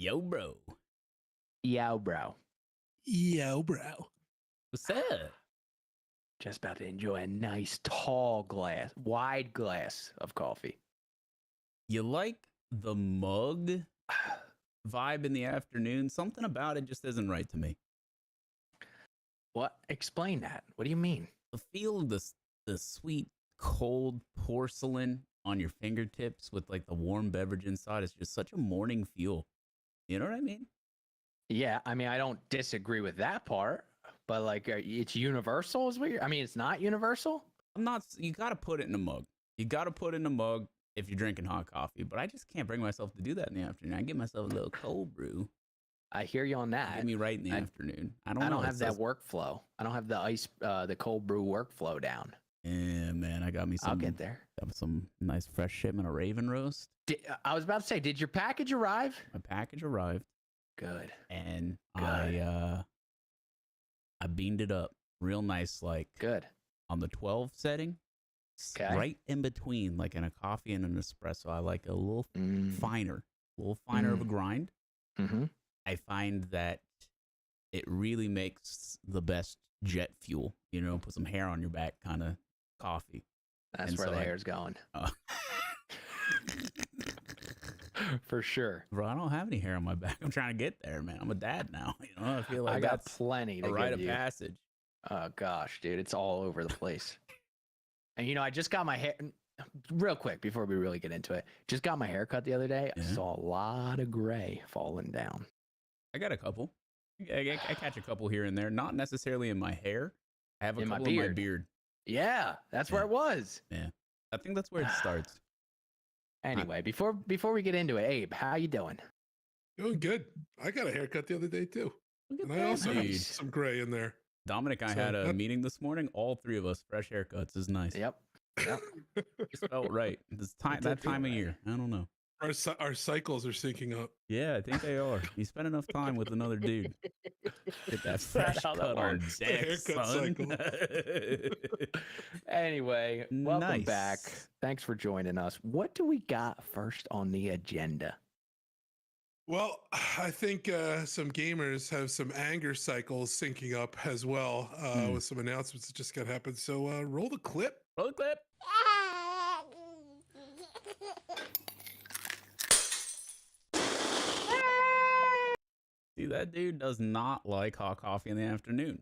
Yo, bro. Yo, bro. Yo, bro. What's up? Just about to enjoy a nice tall glass, wide glass of coffee. You like the mug vibe in the afternoon? Something about it just isn't right to me. What? Explain that. What do you mean? The feel of the sweet, cold porcelain on your fingertips with like the warm beverage inside is just such a morning feel. You know what I mean? Yeah, I mean, I don't disagree with that part, but like, it's universal is what you're, I mean, it's not universal. You got to put it in a mug. You got to put it in a mug if you're drinking hot coffee, but I just can't bring myself to do that in the afternoon. I get myself a little cold brew. I hear you on that. Get me right in the afternoon. I don't have that workflow. I don't have the cold brew workflow down. Yeah, man, I got me some. I'll get there. Got some nice fresh shipment of Raven roast. I was about to say, did your package arrive? My package arrived. Good. And I beamed it up real nice, like good on the 12 setting. Okay. Right in between, like in a coffee and an espresso. I like a little finer of a grind. Mm-hmm. I find that it really makes the best jet fuel, you know, put some hair on your back kind of coffee. That's where the hair's going. For sure. Bro, I don't have any hair on my back. I'm trying to get there, man. I'm a dad now. You know, I feel like I got plenty to a rite give of you. passage. Oh gosh, dude, it's all over the place. And you know, I just got my hair real quick before we really get into it. Just got my hair cut the other day. Yeah. I saw a lot of gray falling down. I got a couple. I catch a couple here and there, not necessarily in my hair. I have a couple in my beard. Yeah, that's where it was. Yeah, I think that's where it starts. Anyway, before we get into it, Abe, how you doing? Doing good. I got a haircut the other day too. And I also have some gray in there. Dominic, I had a meeting this morning. All three of us, fresh haircuts is nice. Yep. Just felt right. That time of year. I don't know. Our cycles are syncing up. Yeah, I think they are. You spend enough time with another dude. Get that fresh cut on deck, son. Anyway, welcome back. Thanks for joining us. What do we got first on the agenda? Well, I think some gamers have some anger cycles syncing up as well with some announcements that just got happened. So roll the clip. Roll the clip. See, that dude does not like hot coffee in the afternoon.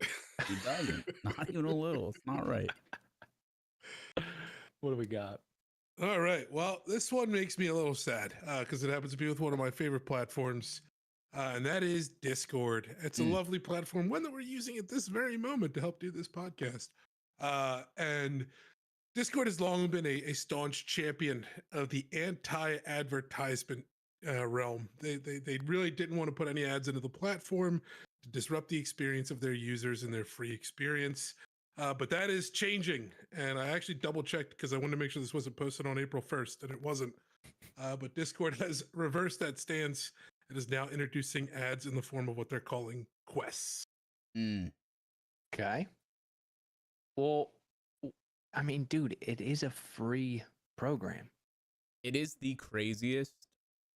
He doesn't. Not even a little. It's not right. What do we got? All right. Well, this one makes me a little sad because it happens to be with one of my favorite platforms, and that is Discord. It's a lovely platform, one that we're using at this very moment to help do this podcast. And Discord has long been a staunch champion of the anti-advertisement realm. They really didn't want to put any ads into the platform to disrupt the experience of their users and their free experience. But that is changing, and I actually double-checked because I wanted to make sure this wasn't posted on April 1st, and it wasn't. But Discord has reversed that stance and is now introducing ads in the form of what they're calling quests. Okay. Well, I mean, dude, it is a free program. It is the craziest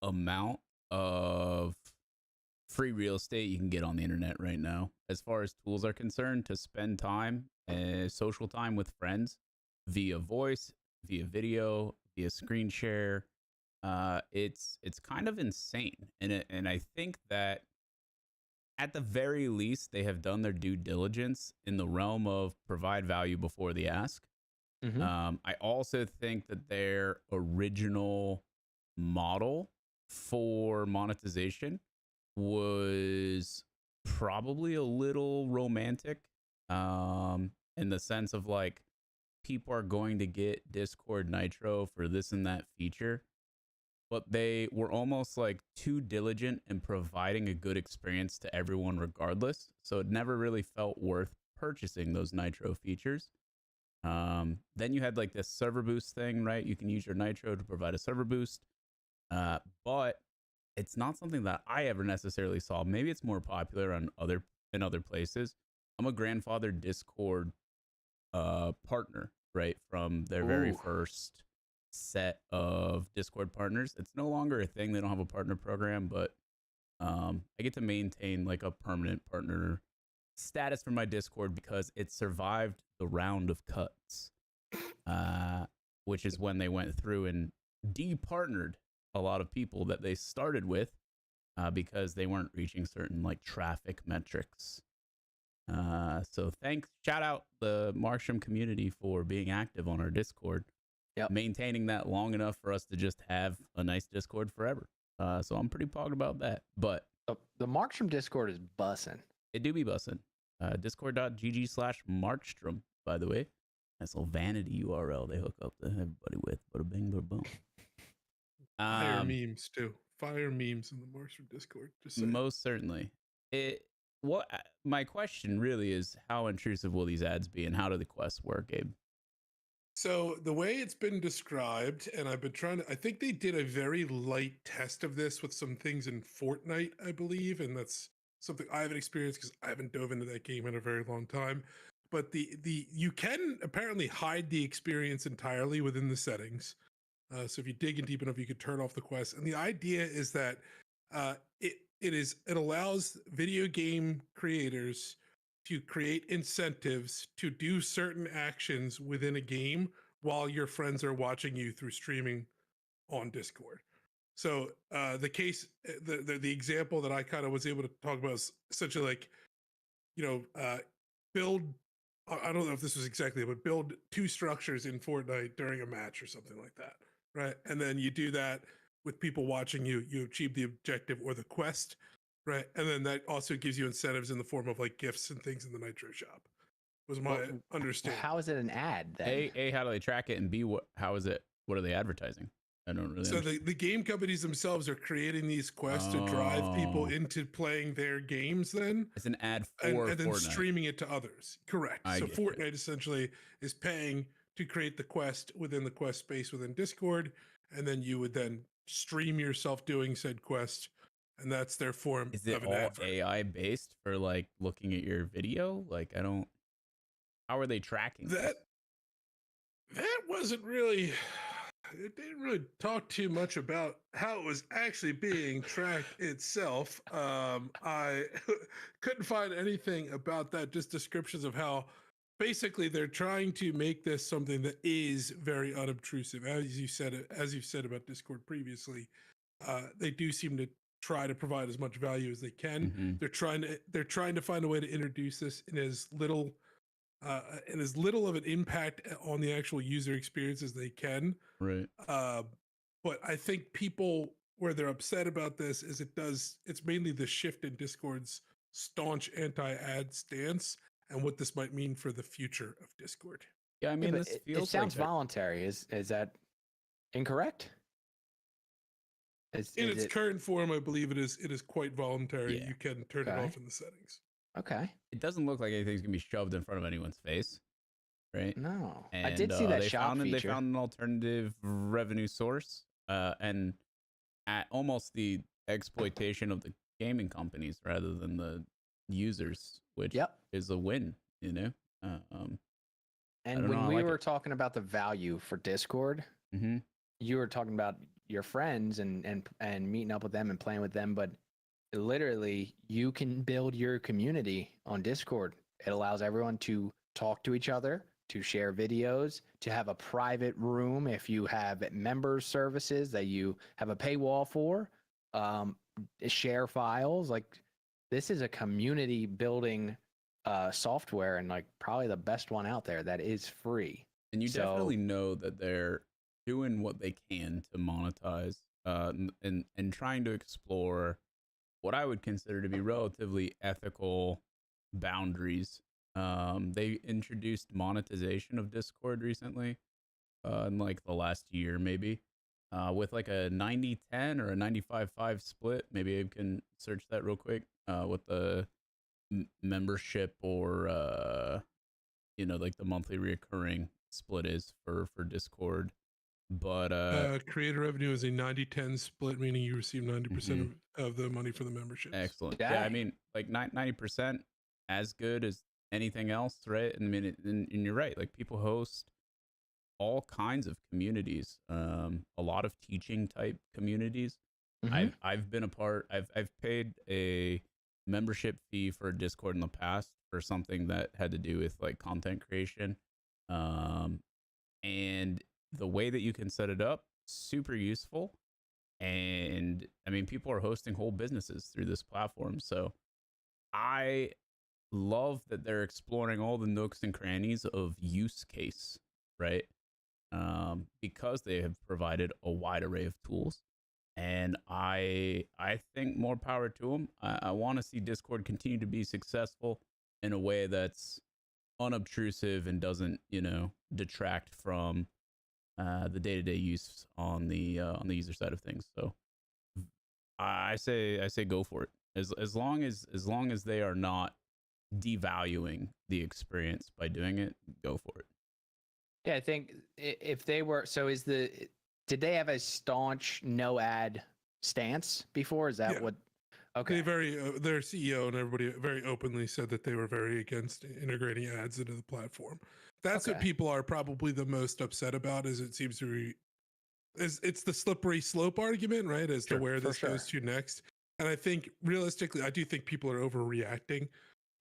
amount of free real estate you can get on the internet right now, as far as tools are concerned, to spend time, social time with friends via voice, via video, via screen share. It's kind of insane, and I think that at the very least they have done their due diligence in the realm of provide value before the ask. I also think that their original model for monetization was probably a little romantic, in the sense of like, people are going to get Discord Nitro for this and that feature, but they were almost like too diligent in providing a good experience to everyone regardless, so it never really felt worth purchasing those Nitro features. Then you had like this server boost thing, right? You can use your Nitro to provide a server boost, but it's not something that I ever necessarily saw. Maybe it's more popular in other places. I'm a grandfathered Discord partner, right, from their very first set of Discord partners. It's no longer a thing. They don't have a partner program, but I get to maintain like a permanent partner status for my Discord because it survived the round of cuts, which is when they went through and departnered a lot of people that they started with because they weren't reaching certain like traffic metrics. So shout out the Markstrom community for being active on our Discord, maintaining that long enough for us to just have a nice Discord forever. So I'm pretty pumped about that. But the Markstrom Discord is bussin'. It do be bussin'. Discord.gg/Markstrom, by the way. Nice little vanity URL they hook up to everybody with. Bada bing, bada boom. Fire memes too. Fire memes in the Markstrom Discord. Just saying. Most certainly. My question really is, how intrusive will these ads be, and how do the quests work, Gabe? So the way it's been described, and I've been I think they did a very light test of this with some things in Fortnite, I believe, and that's something I haven't experienced because I haven't dove into that game in a very long time. But you can apparently hide the experience entirely within the settings. So if you dig in deep enough, you could turn off the quest. And the idea is that it allows video game creators to create incentives to do certain actions within a game while your friends are watching you through streaming on Discord. So the example that I kind of was able to talk about is essentially like, build, I don't know if this was exactly, but build 2 structures in Fortnite during a match or something like that, right? And then you do that with people watching you, you achieve the objective or the quest, right? And then that also gives you incentives in the form of like gifts and things in the Nitro shop. Was my understanding. How is it an ad then? A, how do they track it? And B, how is it? What are they advertising? I don't really. So the game companies themselves are creating these quests to drive people into playing their games. Then it's an ad and for then Fortnite. Streaming it to others. Correct. So Fortnite essentially is paying to create the quest within the quest space within Discord, and then you would then stream yourself doing said quest, and that's their form. Is it of an all advert. AI based for like looking at your video? Like I don't. How are they tracking that? That wasn't really. It didn't really talk too much about how it was actually being tracked itself. I couldn't find anything about that, just descriptions of how basically they're trying to make this something that is very unobtrusive. As you've said about Discord previously, they do seem to try to provide as much value as they can. Mm-hmm. They're trying to find a way to introduce this in as little of an impact on the actual user experience as they can. Right. But I think people where they're upset about this is it's mainly the shift in Discord's staunch anti-ad stance and what this might mean for the future of Discord. Yeah, I mean, this feels it sounds voluntary. Is that incorrect? In its current form, I believe it is quite voluntary. Yeah. You can turn it off in the settings. Okay. It doesn't look like anything's gonna be shoved in front of anyone's face, right? No. And, I did see that shop feature. They found an alternative revenue source, and at almost the exploitation of the gaming companies rather than the users, which is a win, you know. And when we were talking about the value for Discord, you were talking about your friends and meeting up with them and playing with them, but literally you can build your community on Discord. It allows everyone to talk to each other, to share videos, to have a private room if you have member services that you have a paywall for, share files. Like, this is a community building software, and like probably the best one out there that is free. And you definitely know that they're doing what they can to monetize and trying to explore what I would consider to be relatively ethical boundaries. They introduced monetization of Discord recently, in like the last year, maybe, with like a 90-10 or a 95-5 split. Maybe I can search that real quick, with the membership or, like the monthly reoccurring split is for Discord. But creator revenue is a 90-10 split, meaning you receive 90% of the money for the membership. Excellent. Yeah, I mean, like 90% as good as anything else, right? And I mean, and you're right. Like, people host all kinds of communities, a lot of teaching type communities. I've been a part. I've paid a membership fee for Discord in the past for something that had to do with like content creation, and the way that you can set it up, super useful. And I mean, people are hosting whole businesses through this platform, so I love that they're exploring all the nooks and crannies of use case, right? Because they have provided a wide array of tools. And I think more power to them. I want to see Discord continue to be successful in a way that's unobtrusive and doesn't, detract from the day-to-day use on the user side of things. So I say go for it. As long as they are not devaluing the experience by doing it, go for it. Yeah, I think if they were, did they have a staunch no ad stance before? Is that what? Okay. Their CEO and everybody very openly said that they were very against integrating ads into the platform. That's what people are probably the most upset about. Is it seems to be, it's the slippery slope argument, right? As to where this goes to next. And I think realistically, I do think people are overreacting,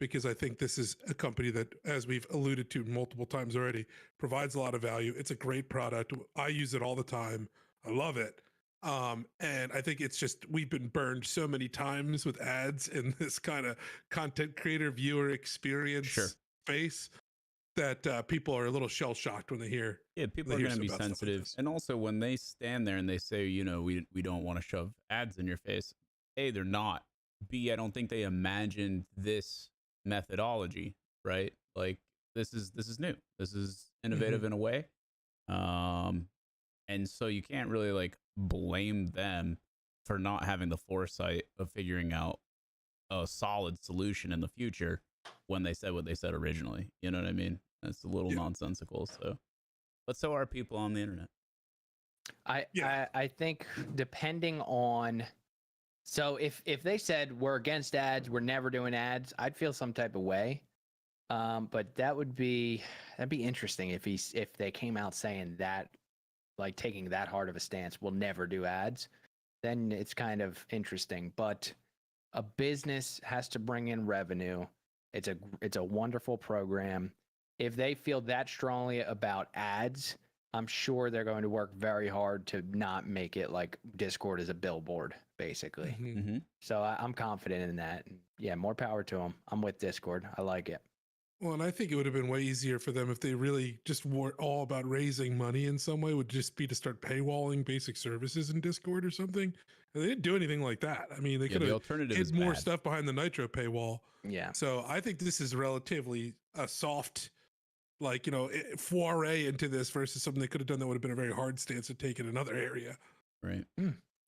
because I think this is a company that, as we've alluded to multiple times already, provides a lot of value. It's a great product. I use it all the time. I love it. And I think it's just, we've been burned so many times with ads in this kind of content creator viewer experience space that people are a little shell shocked when they hear. Yeah, people are going to be sensitive. Like, and also when they stand there and they say, we don't want to shove ads in your face. A, they're not. B, I don't think they imagined this methodology, right? Like this is new. This is innovative in a way. And so you can't really like blame them for not having the foresight of figuring out a solid solution in the future when they said what they said originally. You know what I mean? That's a little nonsensical. So, but so are people on the internet. I think depending on, so if they said we're against ads, we're never doing ads, I'd feel some type of way. But that'd be interesting if they came out saying that, like taking that hard of a stance, we'll never do ads. Then it's kind of interesting. But a business has to bring in revenue. It's a wonderful program. If they feel that strongly about ads, I'm sure they're going to work very hard to not make it like Discord is a billboard, basically. So I'm confident in that. Yeah, more power to them. I'm with Discord. I like it. Well, and I think it would have been way easier for them if they really just were all about raising money in some way, would just be to start paywalling basic services in Discord or something. And they didn't do anything like that. I mean, they could have hid more stuff behind the Nitro paywall. Yeah. So I think this is relatively a soft, foray into this versus something they could have done that would have been a very hard stance to take in another area. Right.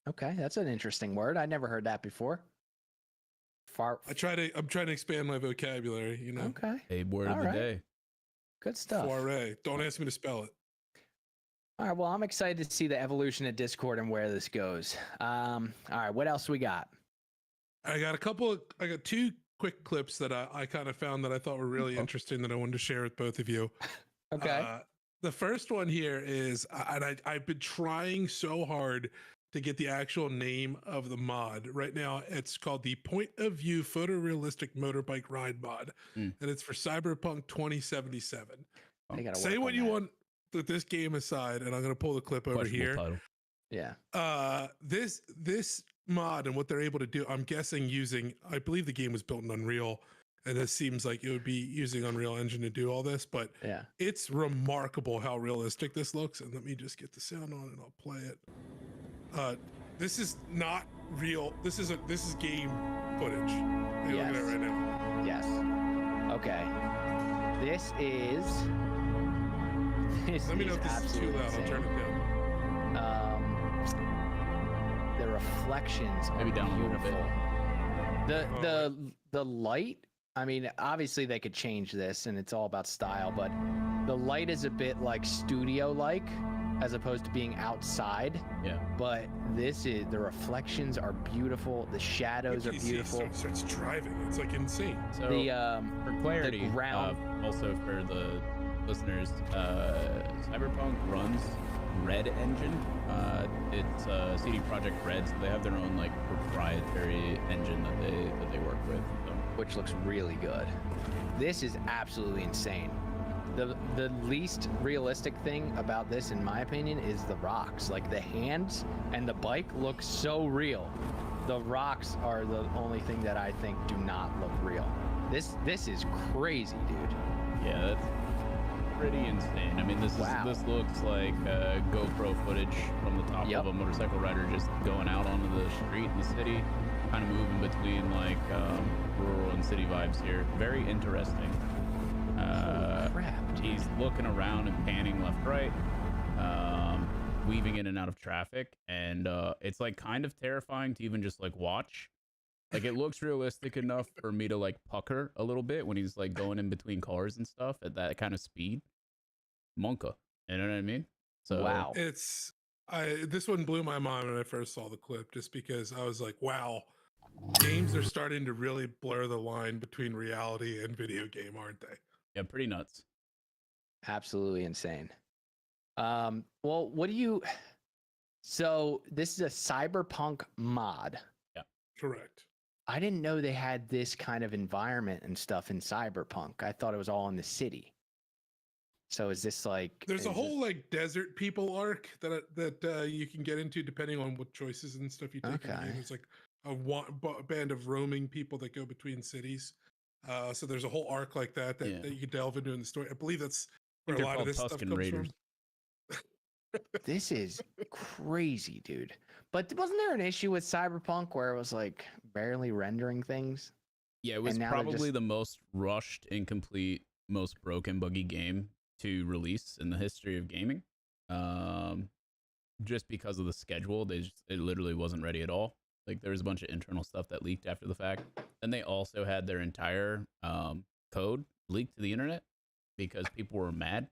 Okay. That's an interesting word. I never heard that before. I'm trying to expand my vocabulary, Okay. A word of the day. Good stuff. Foray. Don't ask me to spell it. All right. Well, I'm excited to see the evolution of Discord and where this goes. All right. What else we got? I got two quick clips that I kind of found that I thought were really interesting that I wanted to share with both of you. Okay. The first one here is, and I've been trying so hard to get the actual name of the mod. Right now, it's called the Point of View Photorealistic Motorbike Ride mod, and it's for Cyberpunk 2077. Say what you want with this game aside, and I'm going to pull the clip over here. Title. Yeah. This mod and what they're able to do, I'm guessing I believe the game was built in Unreal, and this seems like it would be using Unreal Engine to do all this, but it's remarkable how realistic this looks. And let me just get the sound on and I'll play it. This is not real. This is game footage. You're looking at it right now. Yes. Okay. Let me know if this is too loud. I'll turn it down. The reflections are beautiful. The light. I mean, obviously they could change this, and it's all about style. But the light is a bit like studio-like, as opposed to being outside. Yeah. But the reflections are beautiful. The shadows are beautiful. Starts driving. It's like insane. So for clarity, also for the listeners, Cyberpunk runs Red engine. It's CD Projekt Red, so they have their own like proprietary engine that they work with, so. Which looks really good. This is absolutely insane. The least realistic thing about this, in my opinion, is the rocks. Like the hands and the bike look so real. The rocks are the only thing that I think do not look real. This is crazy, dude. Yeah, that's pretty insane. I mean, this looks like GoPro footage from the top of a motorcycle rider just going out onto the street in the city, kind of moving between like rural and city vibes here. Very interesting. Holy crap, dude. He's looking around and panning left, right, weaving in and out of traffic, and it's like kind of terrifying to even just like watch. Like it looks realistic enough for me to like pucker a little bit when he's like going in between cars and stuff at that kind of speed. Monka, you know what I mean? So wow, this one blew my mind when I first saw the clip, just because I was like, wow, games are starting to really blur the line between reality and video game, aren't they? Yeah, pretty nuts. Absolutely insane. Well, what do you? So this is a Cyberpunk mod. Yeah, correct. I didn't know they had this kind of environment and stuff in Cyberpunk. I thought it was all in the city. So is this like? There's a whole like desert people arc that you can get into depending on what choices and stuff you take. Okay. It's like a band of roaming people that go between cities. So there's a whole arc like that you can delve into in the story. I believe that's where a lot of this Tusken stuff comes Raiders. from. This is crazy, dude. But wasn't there an issue with Cyberpunk where it was like barely rendering things? Yeah, it was probably the most rushed, incomplete, most broken, buggy game to release in the history of gaming. Just because of the schedule, it literally wasn't ready at all. Like there was a bunch of internal stuff that leaked after the fact. And they also had their entire code leaked to the internet because people were mad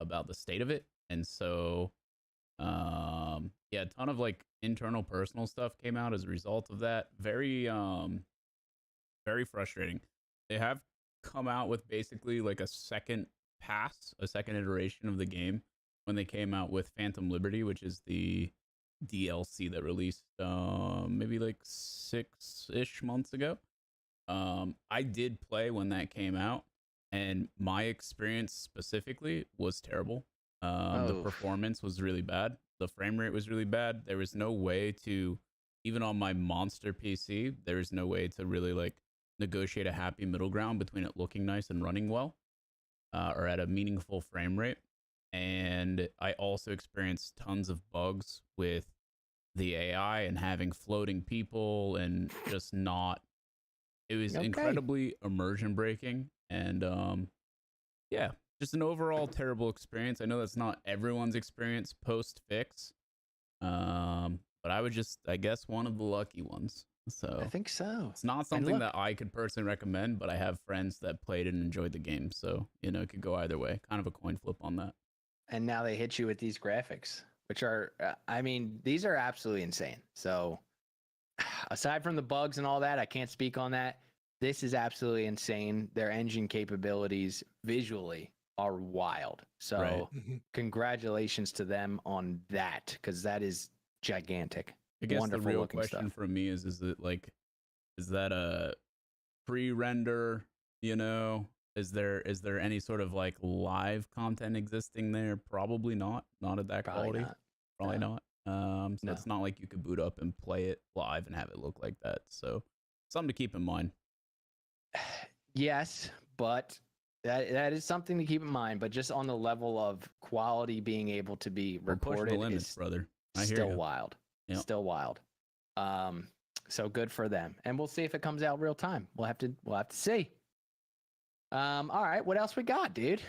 about the state of it. And so, yeah, a ton of like internal personal stuff came out as a result of that. Very, very frustrating. They have come out with basically like a second iteration of the game when they came out with Phantom Liberty, which is the DLC that released maybe like 6-ish months ago. I did play when that came out, and my experience specifically was terrible. The performance was really bad. The frame rate was really bad. There was no way to, even on my monster PC, there was no way to really like negotiate a happy middle ground between it looking nice and running well, or at a meaningful frame rate. And I also experienced tons of bugs with the AI and having floating people and just not. It was incredibly immersion breaking, and yeah, just an overall terrible experience. I know that's not everyone's experience post fix, but I guess one of the lucky ones. So I think so. It's not something that I could personally recommend, but I have friends that played and enjoyed the game, so it could go either way. Kind of a coin flip on that. And now they hit you with these graphics, which are, I mean, these are absolutely insane. So aside from the bugs and all that, I can't speak on that. This is absolutely insane. Their engine capabilities visually are wild. So congratulations to them on that, because that is gigantic. I guess the real question for me is that a pre-render, Is there any sort of like live content existing there? Probably not. Not at that quality. Probably not. So it's not like you could boot up and play it live and have it look like that. So something to keep in mind. Yes, but that is something to keep in mind. But just on the level of quality being able to be recorded, the limits, brother. Still wild. Yep. Still wild. So good for them. And we'll see if it comes out real time. We'll have to see. All right, what else we got, dude?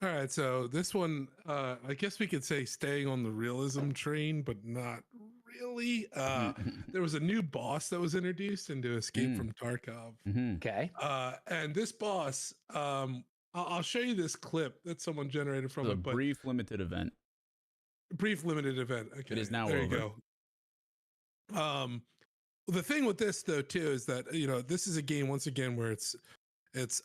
All right, so this one, I guess we could say staying on the realism train, but not really. There was a new boss that was introduced into Escape from Tarkov. Okay. And this boss, I'll show you this clip that someone generated from a brief limited event. Brief limited event. Okay, it is now there over. You go. The thing with this though too is that this is a game once again where it's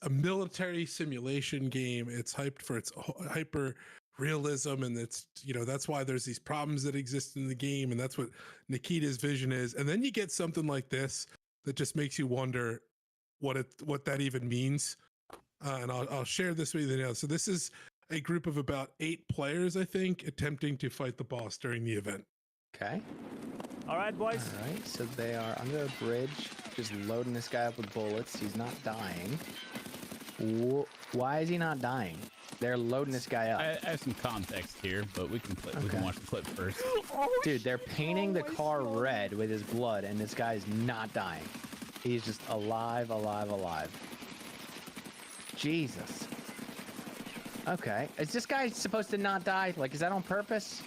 a military simulation game. It's hyped for its hyper realism, and it's, that's why there's these problems that exist in the game, and that's what Nikita's vision is. And then you get something like this that just makes you wonder what that even means. And I'll share this with you now. So this is a group of about 8 players, I think, attempting to fight the boss during the event. Okay. All right, boys. All right, so they are under a bridge, just loading this guy up with bullets. He's not dying. Why is he not dying? They're loading this guy up. I have some context here, but we can watch the clip first. Dude, they're painting the car red with his blood, and this guy's not dying. He's just alive. Jesus. Okay. Is this guy supposed to not die? Like, is that on purpose?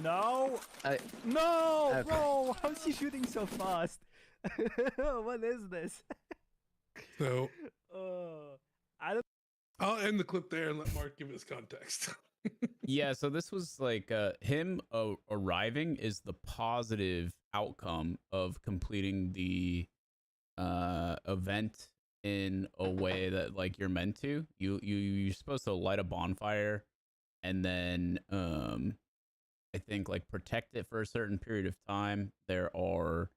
No. No, okay. Bro. How's he shooting so fast? What is this? So I'll end the clip there and let Mark give us context. Yeah, so this was like him arriving is the positive outcome of completing the event in a way that like you're meant to. You're supposed to light a bonfire and then I think like protect it for a certain period of time. There are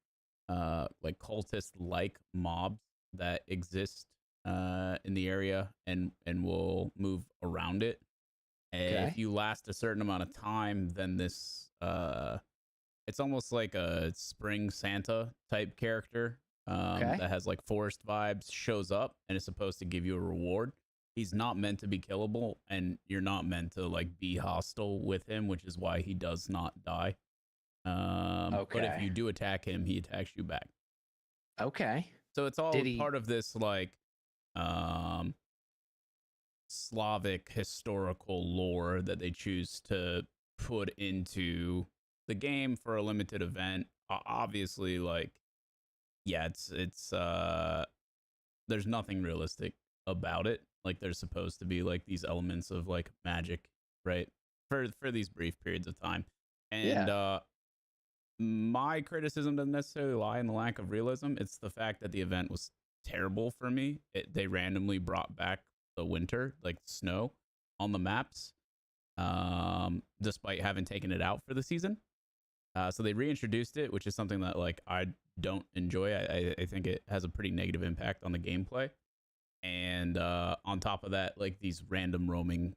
like cultist-like mobs that exist in the area and will move around it. And if you last a certain amount of time, then this it's almost like a spring Santa type character that has like forest vibes, shows up and is supposed to give you a reward. He's not meant to be killable, and you're not meant to like be hostile with him, which is why he does not die. But if you do attack him, he attacks you back. Okay. So it's all part of this like Slavic historical lore that they choose to put into the game for a limited event. Obviously, like, yeah, it's there's nothing realistic about it. Like, there's supposed to be like these elements of like magic, right? For these brief periods of time. And my criticism doesn't necessarily lie in the lack of realism. It's the fact that the event was terrible for me. They randomly brought back the winter, like snow, on the maps, despite having taken it out for the season. So they reintroduced it, which is something that like I don't enjoy. I think it has a pretty negative impact on the gameplay. And on top of that, like these random roaming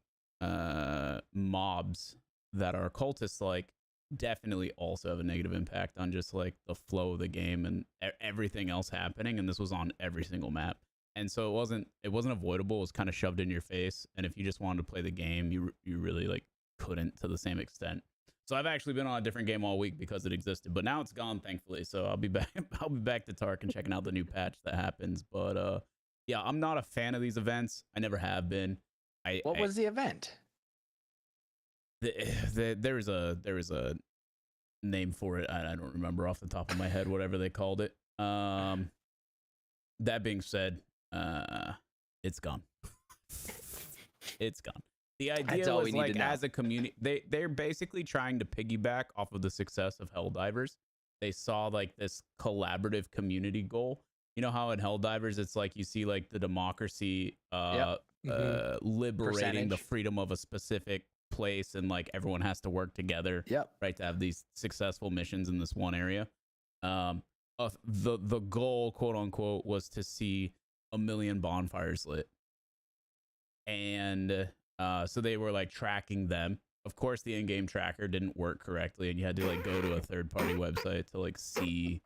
mobs that are cultists like definitely also have a negative impact on just like the flow of the game and everything else happening. And this was on every single map. And so it wasn't avoidable. It was kind of shoved in your face. And if you just wanted to play the game, you really like couldn't to the same extent. So I've actually been on a different game all week because it existed, but now it's gone, thankfully. So I'll be back to Tark and checking out the new patch that happens. But yeah, I'm not a fan of these events. I never have been. What was the event? There was a name for it. I don't remember off the top of my head whatever they called it. That being said, it's gone. It's gone. The idea was like as a community, they're basically trying to piggyback off of the success of Helldivers. They saw like this collaborative community goal. You know how in Helldivers it's like you see like the democracy liberating the freedom of a specific place, and like everyone has to work together, right, to have these successful missions in this one area. The goal, quote unquote, was to see 1 million bonfires lit, and so they were like tracking them. Of course, the in-game tracker didn't work correctly, and you had to like go to a third-party website to like see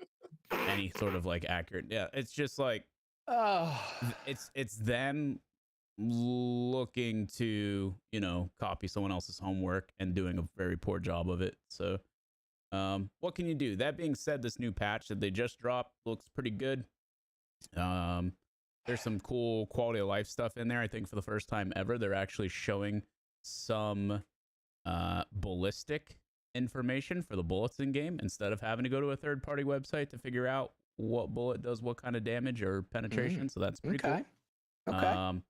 any sort of like accurate. Yeah, it's just like it's them looking to, you know, copy someone else's homework and doing a very poor job of it. So what can you do? That being said, this new patch that they just dropped looks pretty good. There's some cool quality of life stuff in there. I think for the first time ever, they're actually showing some ballistic information for the bullets in game instead of having to go to a third-party website to figure out what bullet does what kind of damage or penetration. So that's pretty cool. Okay.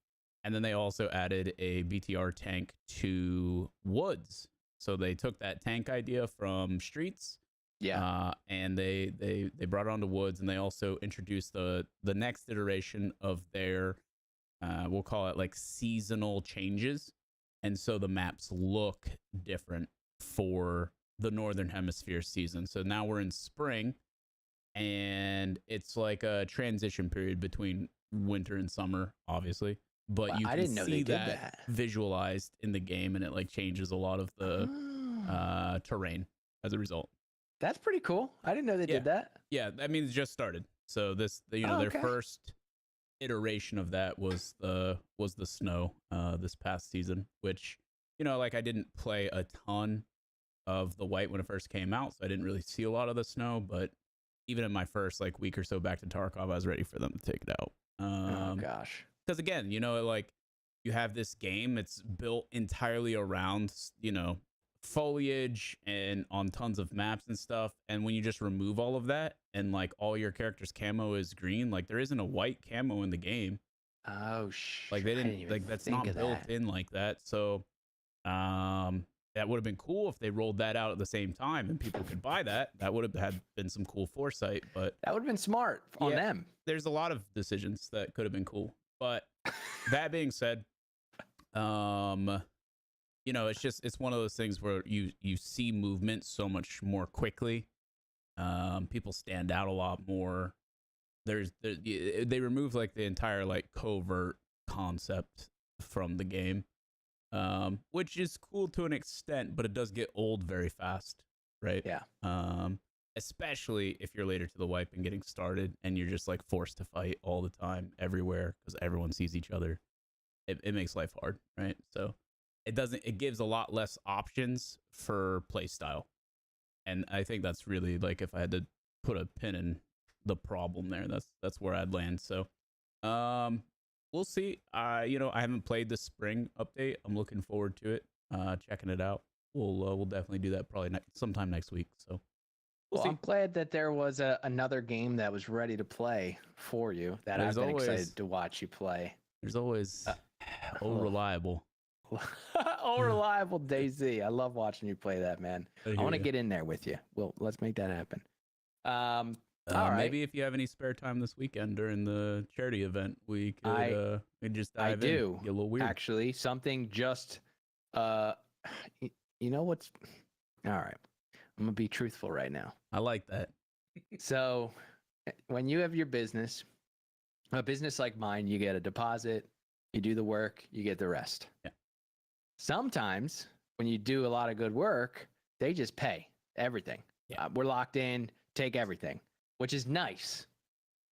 And then they also added a BTR tank to Woods. So they took that tank idea from Streets, and they brought it onto Woods, and they also introduced the next iteration of their we'll call it like seasonal changes. and so the maps look different for the Northern Hemisphere season. So now we're in spring, and it's like a transition period between winter and summer, obviously. But Well, you I can didn't know they see did that visualized in the game, and it like changes a lot of the terrain as a result. That's pretty cool. I didn't know they did that. Yeah, that means it just started. So this, their first iteration of that was the snow this past season, which, like I didn't play a ton of the white when it first came out, so I didn't really see a lot of the snow. But even in my first like week or so back to Tarkov, I was ready for them to take it out. Oh gosh. Because again, like you have this game, it's built entirely around, foliage and on tons of maps and stuff. And when you just remove all of that and like all your character's camo is green, like there isn't a white camo in the game. Oh, like they didn't like that's not built in like that. So, that would have been cool if they rolled that out at the same time and people could buy that. That would have been some cool foresight, but that would have been smart on them. There's a lot of decisions that could have been cool. But that being said, it's one of those things where you see movement so much more quickly. People stand out a lot more. They remove like the entire like covert concept from the game. Which is cool to an extent, but it does get old very fast, right? Yeah. Especially if you're later to the wipe and getting started and you're just like forced to fight all the time everywhere because everyone sees each other. It makes life hard, right? So it gives a lot less options for play style. And I think that's really like, if I had to put a pin in the problem there, that's where I'd land. So, we'll see. I haven't played the spring update. I'm looking forward to it. Checking it out. We'll definitely do that probably sometime next week. So we'll see. I'm glad that there was another game that was ready to play for you that I've been excited to watch you play. There's always reliable. Reliable DayZ. I love watching you play that, man. I want to get in there with you. Well, let's make that happen. All right. Maybe if you have any spare time this weekend during the charity event, we could just dive in. I do. Get a little weird. Actually, something just you know what's all right. I'm gonna be truthful right now. I like that. So when you have your business, a business like mine, you get a deposit, you do the work, you get the rest. Yeah. Sometimes when you do a lot of good work, they just pay everything. Yeah. We're locked in, take everything, which is nice.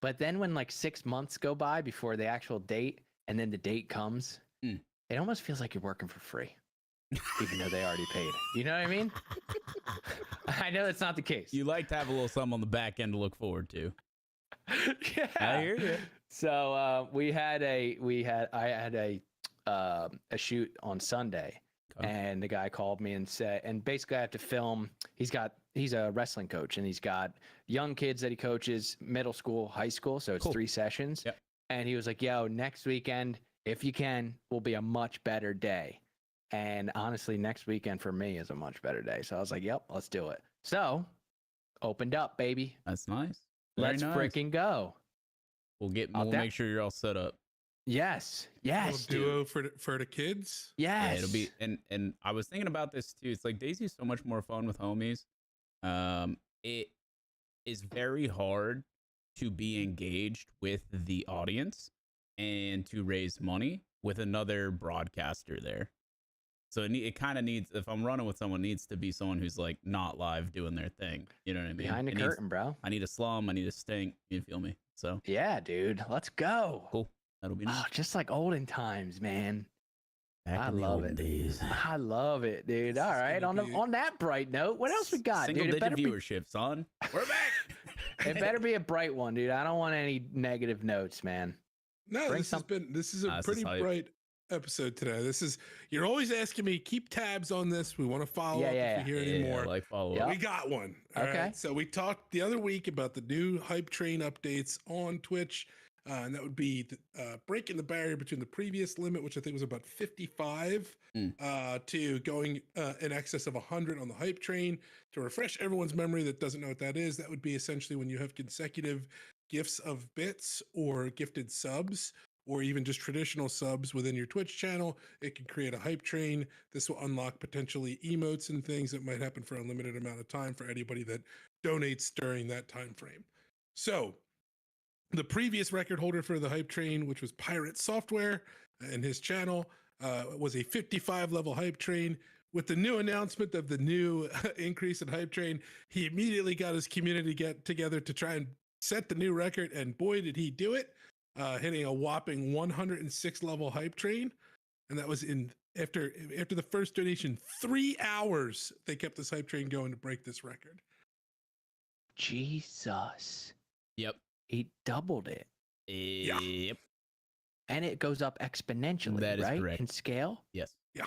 But then when like 6 months go by before the actual date, and then the date comes, it almost feels like you're working for free, even though they already paid. You know what I mean? I know that's not the case. You like to have a little something on the back end to look forward to. Yeah, I hear you. So I had a shoot on Sunday, and the guy called me and said, and basically I have to film. He's a wrestling coach, and he's got young kids that he coaches, middle school, high school. So it's 3 sessions. Yep. And he was like, yo, next weekend, if you can, will be a much better day. And honestly, next weekend for me is a much better day. So I was like, yep, let's do it. So opened up, baby. That's nice. Let's freaking go. We'll make sure you're all set up. Yes. Duo for the kids. Yes. Yeah, it'll be and I was thinking about this too. It's like DayZ's so much more fun with homies. It is very hard to be engaged with the audience and to raise money with another broadcaster there. So it kind of needs, if I'm running with someone, it needs to be someone who's like not live doing their thing. You know what I mean? Behind the curtain, bro. I need a Slum. I need a Stink. You feel me? So yeah, dude. Let's go. Cool. That'll be nice. Oh, just like olden times, man. I love it. Days. I love it, dude. All right. On that bright note, what else we got, dude? Single-digit viewership, son. We're back. It better be a bright one, dude. I don't want any negative notes, man. No, this is a pretty bright episode today. You're always asking me, keep tabs on this. We want to follow up if we hear any more. Like follow up. We got one. Okay. Right? So we talked the other week about the new hype train updates on Twitch. And that would be breaking the barrier between the previous limit, which I think was about 55, to going in excess of 100 on the hype train. To refresh everyone's memory that doesn't know what that is, that would be essentially when you have consecutive gifts of bits or gifted subs or even just traditional subs within your Twitch channel. It can create a hype train. This will unlock potentially emotes and things that might happen for a limited amount of time for anybody that donates during that time frame. So the previous record holder for the hype train, which was Pirate Software and his channel, was a 55 level hype train. With the new announcement of the new increase in hype train, he immediately got his community get together to try and set the new record, and boy did he do it, hitting a whopping 106 level hype train. And that was in after the first donation, 3 hours they kept this hype train going to break this record. Jesus. Yep. He doubled it. Yep. And it goes up exponentially, That is right? correct. In scale? Yes. Yeah.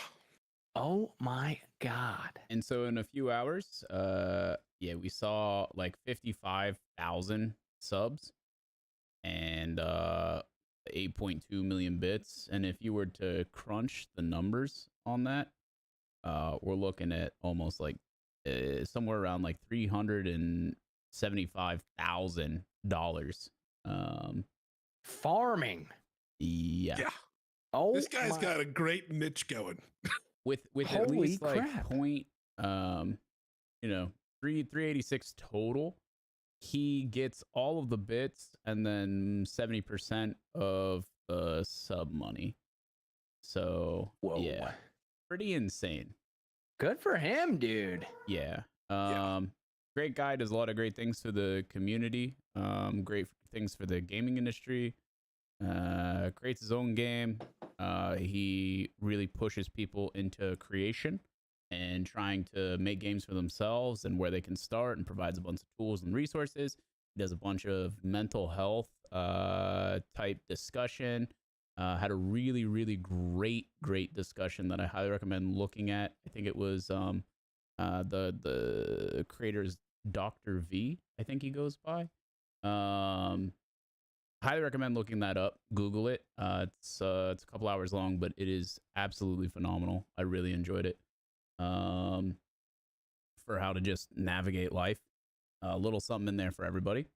Oh my God. And so in a few hours, we saw like 55,000 subs and 8.2 million bits. And if you were to crunch the numbers on that, we're looking at almost like somewhere around like $375,000. Farming. Yeah. Oh, this guy's got a great niche going. With at least like point 386 total, he gets all of the bits and then 70% of the sub money. So yeah, pretty insane. Good for him, dude. Yeah. Great guy, does a lot of great things for the community. Great things for the gaming industry. Creates his own game. He really pushes people into creation and trying to make games for themselves and where they can start, and provides a bunch of tools and resources. He does a bunch of mental health type discussion. Had a really, really great discussion that I highly recommend looking at. I think it was the creator's Dr. V, I think he goes by. Highly recommend looking that up. Google it. It's a couple hours long, but it is absolutely phenomenal. I really enjoyed it. For how to just navigate life. A little something in there for everybody.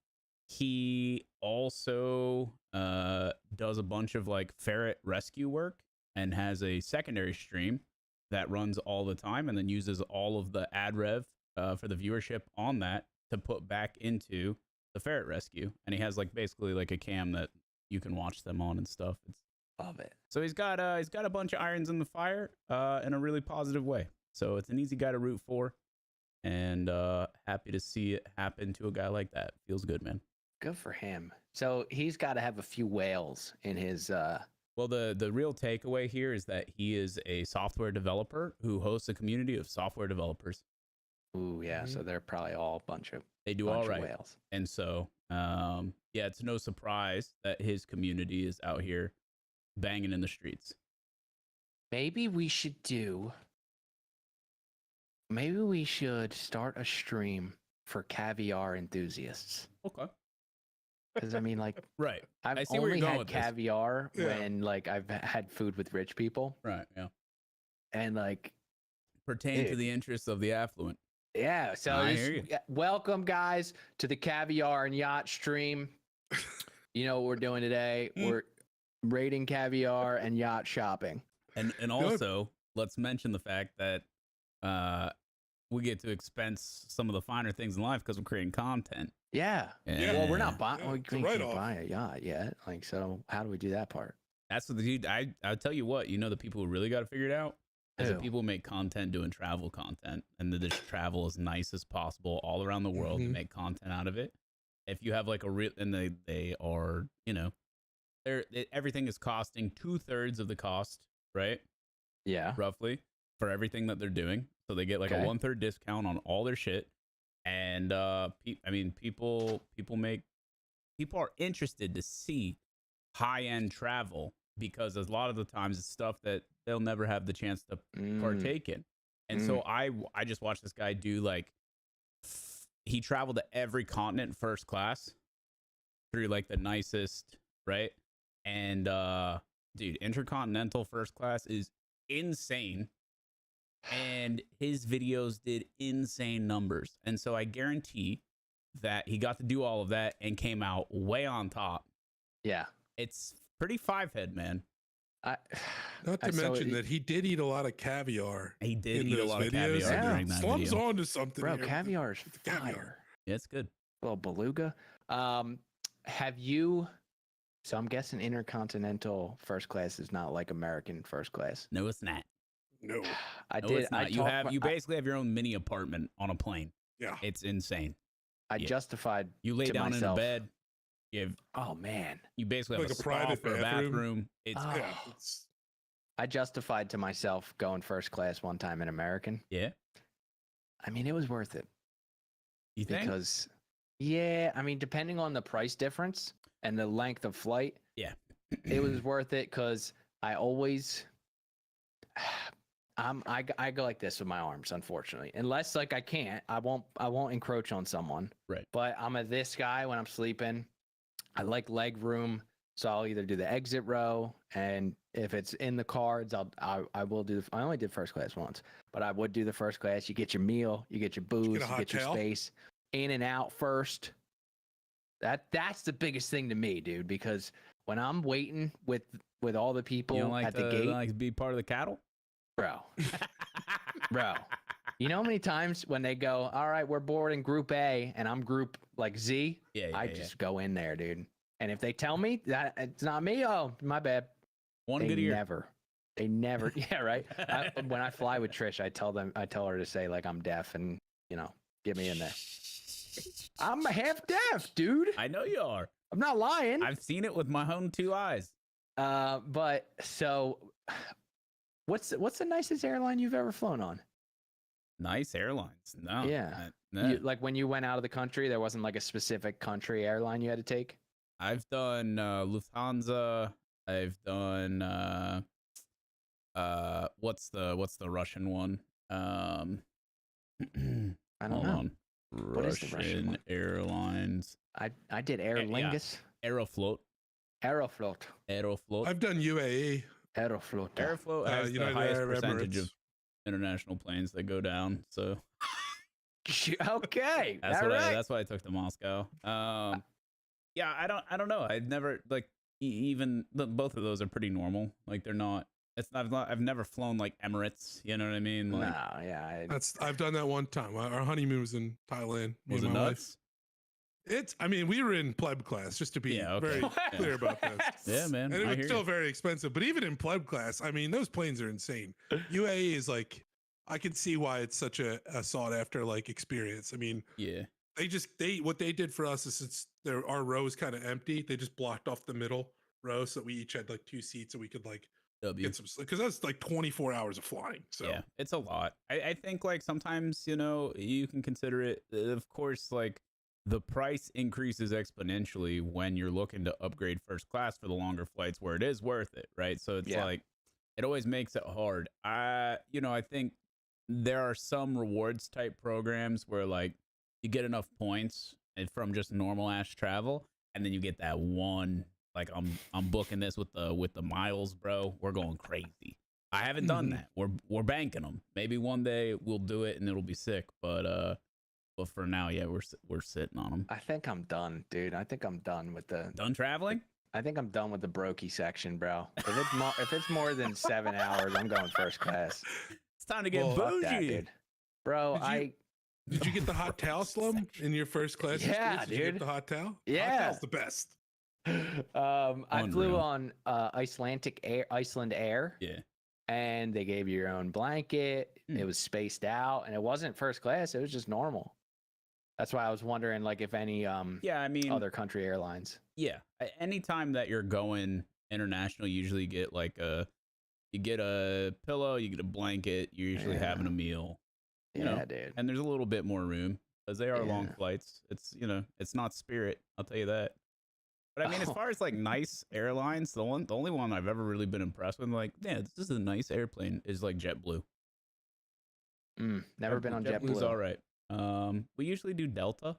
He also does a bunch of like ferret rescue work and has a secondary stream that runs all the time, and then uses all of the ad rev for the viewership on that to put back into the ferret rescue. And he has like basically like a cam that you can watch them on and stuff. Love it. So he's got a bunch of irons in the fire in a really positive way. So it's an easy guy to root for, and happy to see it happen to a guy like that. Feels good, man. Good for him. So he's got to have a few whales in his Well, the real takeaway here is that he is a software developer who hosts a community of software developers. Ooh, yeah. So they're probably all a bunch of They do all right. whales. And so, it's no surprise that his community is out here banging in the streets. Maybe we should start a stream for caviar enthusiasts. Okay. Because I mean, like, Right. I've I see where only you're going had with this. caviar when like I've had food with rich people, Right. Yeah. and like, Pertain to Dude. the interests of the affluent. yeah. So I hear you. welcome, guys, to the caviar and yacht stream. You know what we're doing today? We're rating caviar and yacht shopping. And also, let's mention the fact that we get to expense some of the finer things in life because we're creating content. Yeah. Yeah. Well, we're not buying. Yeah, We it's a can't write-off. buy a yacht yet. Like, so how do we do that part? That's what I'll tell you what, the people who really got to figure it out is the Who? people who make content doing travel content, and they just travel as nice as possible all around the world to Mhm. make content out of it. If you have like a real, and they are, everything is costing 2/3 of the cost, right? Yeah. Roughly, for everything that they're doing. So they get like Okay. a 1/3 discount on all their shit. And people are interested to see high-end travel because a lot of the times it's stuff that they'll never have the chance to partake in. And so I just watched this guy do like, he traveled to every continent first class through like the nicest, right? And dude, intercontinental first class is insane. And his videos did insane numbers. And so I guarantee that he got to do all of that and came out way on top. Yeah. It's pretty five-head, man. Not to mention that he did eat a lot of caviar. He did eat a lot of caviar during that Slum's video. on to something. Bro, here caviar is with the fire. caviar. Yeah, it's good. A little beluga. Have you? So I'm guessing intercontinental first class is not like American first class. No, it's not. No. It's not. You basically have your own mini apartment on a plane. Yeah. It's insane. I justified. You lay to down myself, in a bed. Oh man. You basically have Like a a private bathroom. It's I justified to myself going first class one time in American. Yeah. I mean, it was worth it. You think? Because, yeah, I mean, depending on the price difference and the length of flight, yeah, it was worth it because I always, I go like this with my arms, unfortunately. Unless like I can't, I won't encroach on someone. Right. But I'm this guy when I'm sleeping. I like leg room, so I'll either do the exit row, and if it's in the cards, I will do. I only did first class once, but I would do the first class. You get your meal, you get your booze, you get your space, in and out first. That's the biggest thing to me, dude. Because when I'm waiting with all the people at the gate, like to be part of the cattle, bro. You know how many times when they go, all right, we're boarding Group A, and I'm Group like Z, I just go in there, dude. And if they tell me that it's not me, oh, my bad. They never, yeah, right. When I fly with Trish, I tell her to say like I'm deaf and get me in there. I'm half deaf, dude. I know you are. I'm not lying. I've seen it with my own two eyes. But so, what's the nicest airline you've ever flown on? Nice airlines. No. Yeah. No. Like when you went out of the country, there wasn't like a specific country airline you had to take? I've done Lufthansa. I've done what's the Russian one? I don't hold know. on. What is the Russian one? Airlines. I did Aer Lingus. Aeroflot. I've done UAE. Aeroflot has the highest percentage of international planes that go down. So okay, that's why I took to Moscow. Yeah, I don't know. I've never even both of those are pretty normal. Like they're not. I've never flown like Emirates. You know what I mean? Like, no, yeah. I've done that one time. Our honeymoon was in Thailand. Was it nuts? I mean, we were in pleb class, just to be very clear about that. Yeah, man. And it was still very expensive. But even in pleb class, I mean, those planes are insane. UAE is like, I can see why it's such a sought after like experience. I mean, yeah. What they did for us is since our row is kind of empty, they just blocked off the middle row so we each had like two seats so we could like get some, because that's like 24 hours of flying. So yeah, it's a lot. I think like sometimes you can consider it. Of course, like the price increases exponentially when you're looking to upgrade first class for the longer flights where it is worth it, right? So it's like it always makes it hard. I think there are some rewards type programs where like you get enough points from just normal ass travel, and then you get that one like I'm booking this with the miles, bro. We're going crazy. I haven't done that. We're banking them. Maybe one day we'll do it and it'll be sick, but for now, yeah, we're sitting on them. I think I'm done, dude. I think I'm done with done traveling. I think I'm done with the brokey section, bro. If it's more than 7 hours, I'm going first class. It's time to get bougie, that, dude. Bro. Did you get the hot towel, Slum, in your first class? Yeah, dude. Did you get the hot towel? Yeah, hot towel's the best. I flew on Iceland Air. Yeah. And they gave you your own blanket. It was spaced out, and it wasn't first class. It was just normal. That's why I was wondering, like, if any other country airlines. Yeah, anytime that you're going international, you usually get you get a pillow, you get a blanket, you're usually having a meal. You know? Dude. And there's a little bit more room because they are long flights. It's it's not Spirit, I'll tell you that. But I mean, as far as like nice airlines, the only one I've ever really been impressed with, like, yeah, this is a nice airplane, is like JetBlue. Never been on JetBlue. JetBlue's all right. We usually do Delta.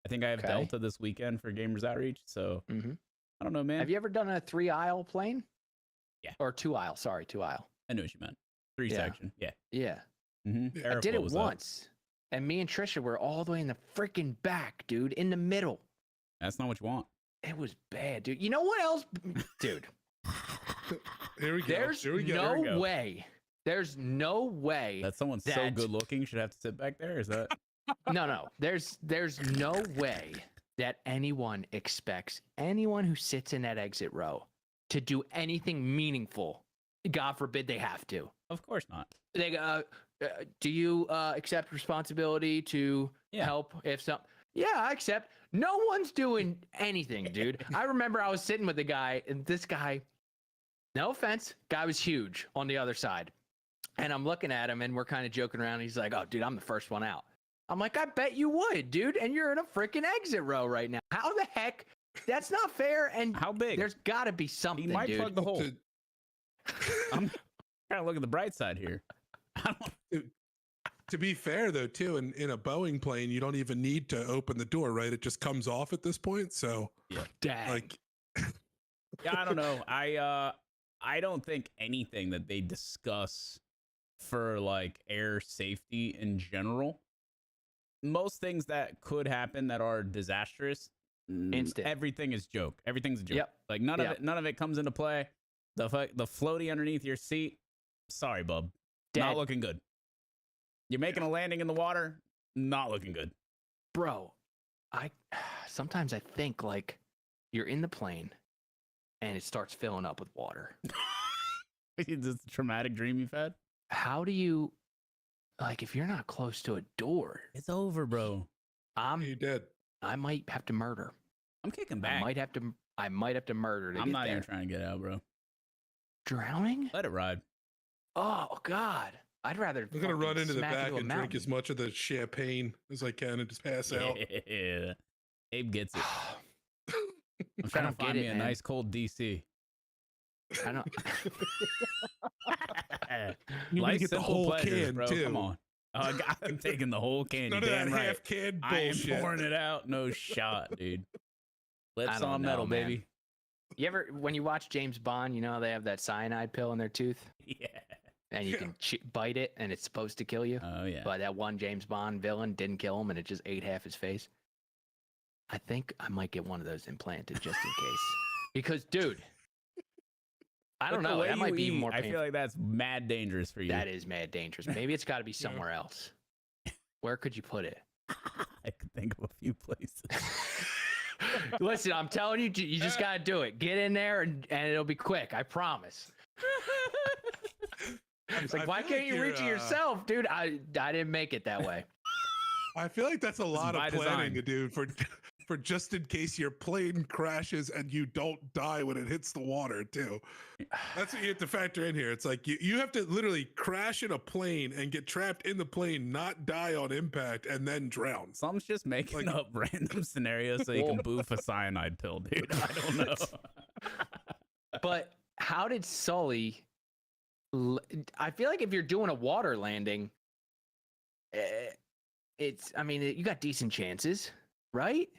I think I have Delta this weekend for Gamers Outreach. So I don't know, man. Have you ever done a 3-aisle plane? Yeah. Or 2-aisle. Sorry, 2-aisle. I knew what you meant. 3-section. Yeah. Yeah. I did it once. And me and Trisha were all the way in the freaking back, dude, in the middle. That's not what you want. It was bad, dude. You know what else? Dude, Here we go. There's no way. There's no way that someone so good looking should have to sit back there. Is that? No. There's no way that anyone expects anyone who sits in that exit row to do anything meaningful. God forbid they have to. Of course not. They do you accept responsibility to help if some? Yeah, I accept. No one's doing anything, dude. I remember I was sitting with a guy, and this guy, no offense, guy was huge on the other side. And I'm looking at him, and we're kind of joking around. He's like, "Oh, dude, I'm the first one out." I'm like, "I bet you would, dude. And you're in a freaking exit row right now. How the heck? That's not fair." And how big? There's got to be something, He might dude. plug the hole. I'm trying to look at the bright side here. To be fair, though, too, in a Boeing plane, you don't even need to open the door, right? It just comes off at this point. So, yeah, dang. Like, yeah, I don't know. I don't think anything that they discuss for like air safety in general. Most things that could happen that are disastrous, instant. Everything is joke. Everything's a joke. Yep. Like none of it comes into play. The floaty underneath your seat. Sorry, bub. Dead. Not looking good. You're making a landing in the water. Not looking good. Bro, sometimes I think like you're in the plane and it starts filling up with water. Is this a traumatic dream you've had? How do you, like, if you're not close to a door? It's over, bro. you dead. I might have to murder. I'm kicking back. I might have to murder to I'm get not there. even trying to get out, bro. Drowning? Let it ride. Oh God, I'd rather. I'm gonna run into the smack back into a and drink mountain. as much of the champagne as I can and just pass out. Yeah. Abe gets it. I'm I trying to don't get find me it, a man. nice cold DC. I don't. You Life need to get the simple whole pleasures, can bro. too. Come on. I'm taking the whole can. None You of that damn right. half can I ain't bullshit. pouring it out. No shot, dude. Lips I don't on know, metal, man. baby. You ever, when you watch James Bond, you know how they have that cyanide pill in their tooth, Yeah. and you can bite it, and it's supposed to kill you. Oh yeah. But that one James Bond villain didn't kill him, and it just ate half his face. I think I might get one of those implanted just in case. Because, dude, I don't But the know. way That might you be eat, more I painful. feel like that's mad dangerous for you. That is mad dangerous. Maybe it's got to be somewhere else. Where could you put it? I could think of a few places. Listen, I'm telling you, you just got to do it. Get in there, and it'll be quick. I promise. It's like, why can't you reach it yourself, dude? I didn't make it that way. I feel like that's a lot of by planning design. to do for just in case your plane crashes and you don't die when it hits the water too. That's what you have to factor in here. It's like you have to literally crash in a plane and get trapped in the plane, not die on impact, and then drown. Some's just making Like- up random scenarios so you can boof a cyanide pill, dude. I don't know. But how did Sully? I feel like if you're doing a water landing, I mean, you got decent chances, right?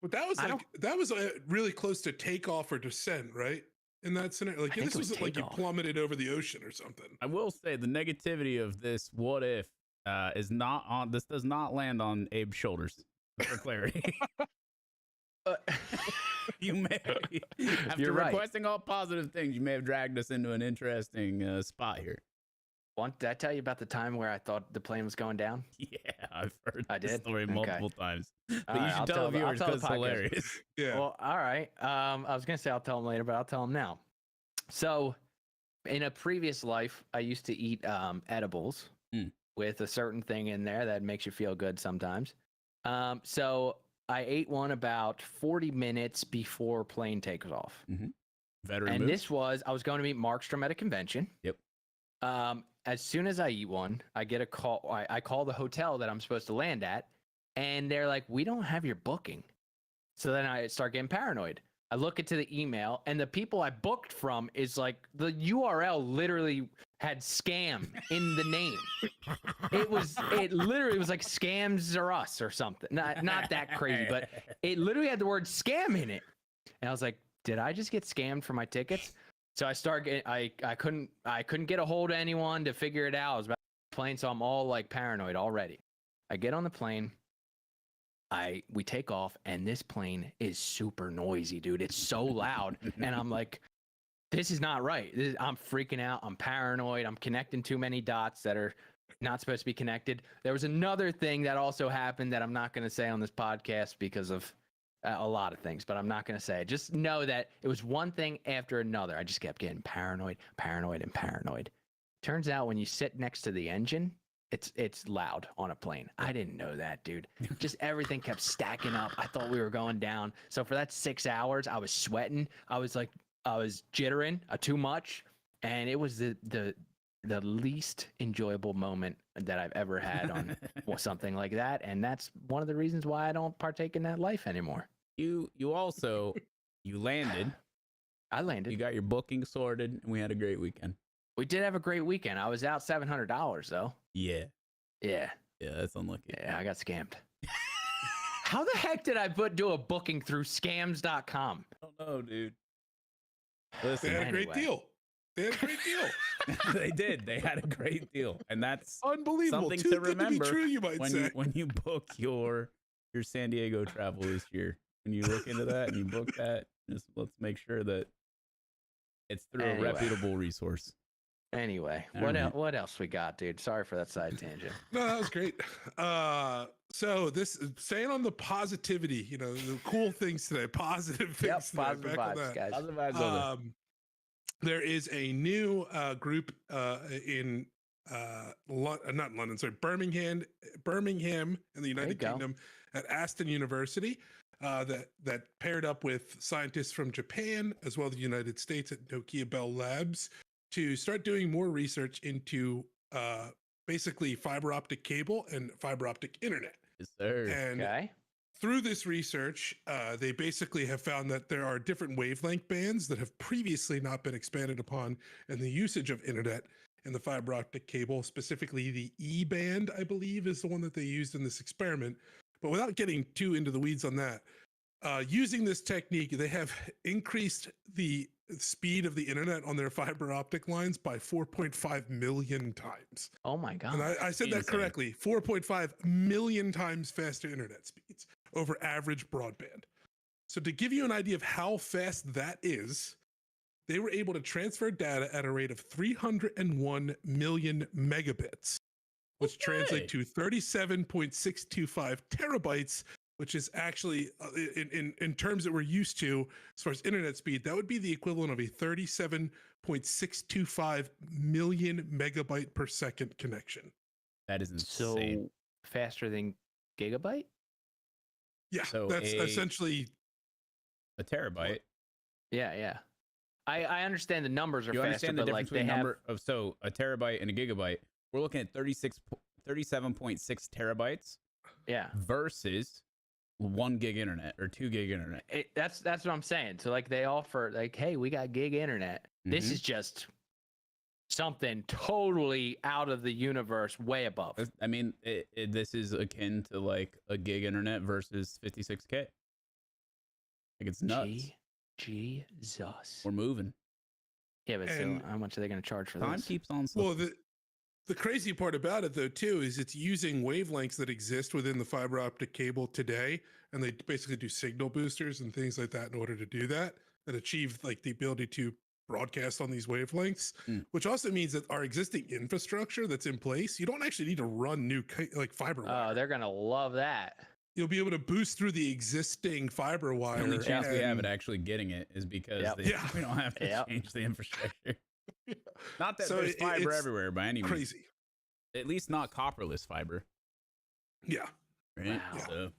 But that was really close to takeoff or descent, right? In that scenario, like I think this it was wasn't like you takeoff. plummeted over the ocean or something. I will say the negativity of this what if is not on. This does not land on Abe's shoulders. For clarity, you may after You're right. requesting all positive things, you may have dragged us into an interesting spot here. Did I tell you about the time where I thought the plane was going down? Yeah, I've heard I this did? story Okay. multiple times. But All you right, should I'll tell tell the the- I'll viewers tell the because it's podcast. hilarious. Yeah. Well, all right. I was gonna say I'll tell them later, but I'll tell them now. So, in a previous life, I used to eat edibles with a certain thing in there that makes you feel good sometimes. So I ate one about 40 minutes before plane takes off. Veteran And move. this was, I was going to meet Markstrom at a convention. Yep. As soon as I eat one, I get a call. I call the hotel that I'm supposed to land at, and they're like, "We don't have your booking." So then I start getting paranoid. I look into the email, and the people I booked from is like the URL literally had scam in the name. It literally was like Scams or Us or something. Not that crazy, but it literally had the word scam in it. And I was like, did I just get scammed for my tickets? So I couldn't get a hold of anyone to figure it out. I was about to plane, so I'm all like paranoid already. I get on the plane. We take off, and this plane is super noisy, dude. It's so loud. And I'm like, this is not right. I'm freaking out. I'm paranoid. I'm connecting too many dots that are not supposed to be connected. There was another thing that also happened that I'm not going to say on this podcast because of a lot of things, but I'm not going to say it. Just know that it was one thing after another. I just kept getting paranoid. Turns out when you sit next to the engine, it's loud on a plane. I didn't know that, dude. Just everything kept stacking up. I thought we were going down. So for that 6 hours, I was sweating. I was jittering too much, and it was the least enjoyable moment that I've ever had on something like that. And that's one of the reasons why I don't partake in that life anymore. You also landed. I landed. You got your booking sorted, and we had a great weekend. We did have a great weekend. I was out $700 though. Yeah, that's unlucky. Yeah, I got scammed. How the heck did I do a booking through scams.com? I don't know, dude. Listen, they had a great deal. They did. They had a great deal, and that's unbelievable. Something Too to remember to be true, you might say. when you book your San Diego travel this year. When you look into that and you book that, just let's make sure that it's through a reputable resource. Anyway, what else we got, dude? Sorry for that side tangent. No, that was great. So this staying on the positivity, the cool things today, positive things. Yep, positive vibes, guys. Positive vibes. There is a new group in not London, sorry, Birmingham in the United Kingdom at Aston University that paired up with scientists from Japan as well as the United States at Nokia Bell Labs to start doing more research into basically fiber optic cable and fiber optic internet. Yes, sir. And through this research, they basically have found that there are different wavelength bands that have previously not been expanded upon in the usage of internet and the fiber optic cable, specifically the E band, I believe, is the one that they used in this experiment. But without getting too into the weeds on that, using this technique, they have increased the speed of the internet on their fiber optic lines by 4.5 million times. Oh my God. And I said that correctly. 4.5 million times faster internet speeds over average broadband. So to give you an idea of how fast that is, they were able to transfer data at a rate of 301 million megabits, which translates to 37.625 terabytes, which is actually in terms that we're used to as far as internet speed, that would be the equivalent of a 37.625 million megabyte per second connection. That is insane. So faster than gigabyte? Yeah, so that's essentially a terabyte. Yeah. I understand the numbers are you faster, understand the but difference between number of a terabyte and a gigabyte. We're looking at 37.6 terabytes. Yeah. Versus 1 gig internet or 2 gig internet. That's what I'm saying. So like they offer hey, we got gig internet. Mm-hmm. This is just something totally out of the universe, way above. I mean, this is akin to like a gig internet versus 56K. Like it's nuts. Jesus. We're moving. Yeah, but so how much are they going to charge for time this? Keeps on slipping. Well, the crazy part about it, though, too, is it's using wavelengths that exist within the fiber optic cable today, and they basically do signal boosters and things like that in order to do that achieve like the ability to broadcast on these wavelengths, which also means that our existing infrastructure that's in place, you don't actually need to run new like fiber wire. Oh, they're going to love that. You'll be able to boost through the existing fiber wire. The only chance we have at actually getting it is because we don't have to change the infrastructure. Not that there's fiber everywhere by any means. Crazy. At least not copperless fiber. Yeah. Right? Wow. So.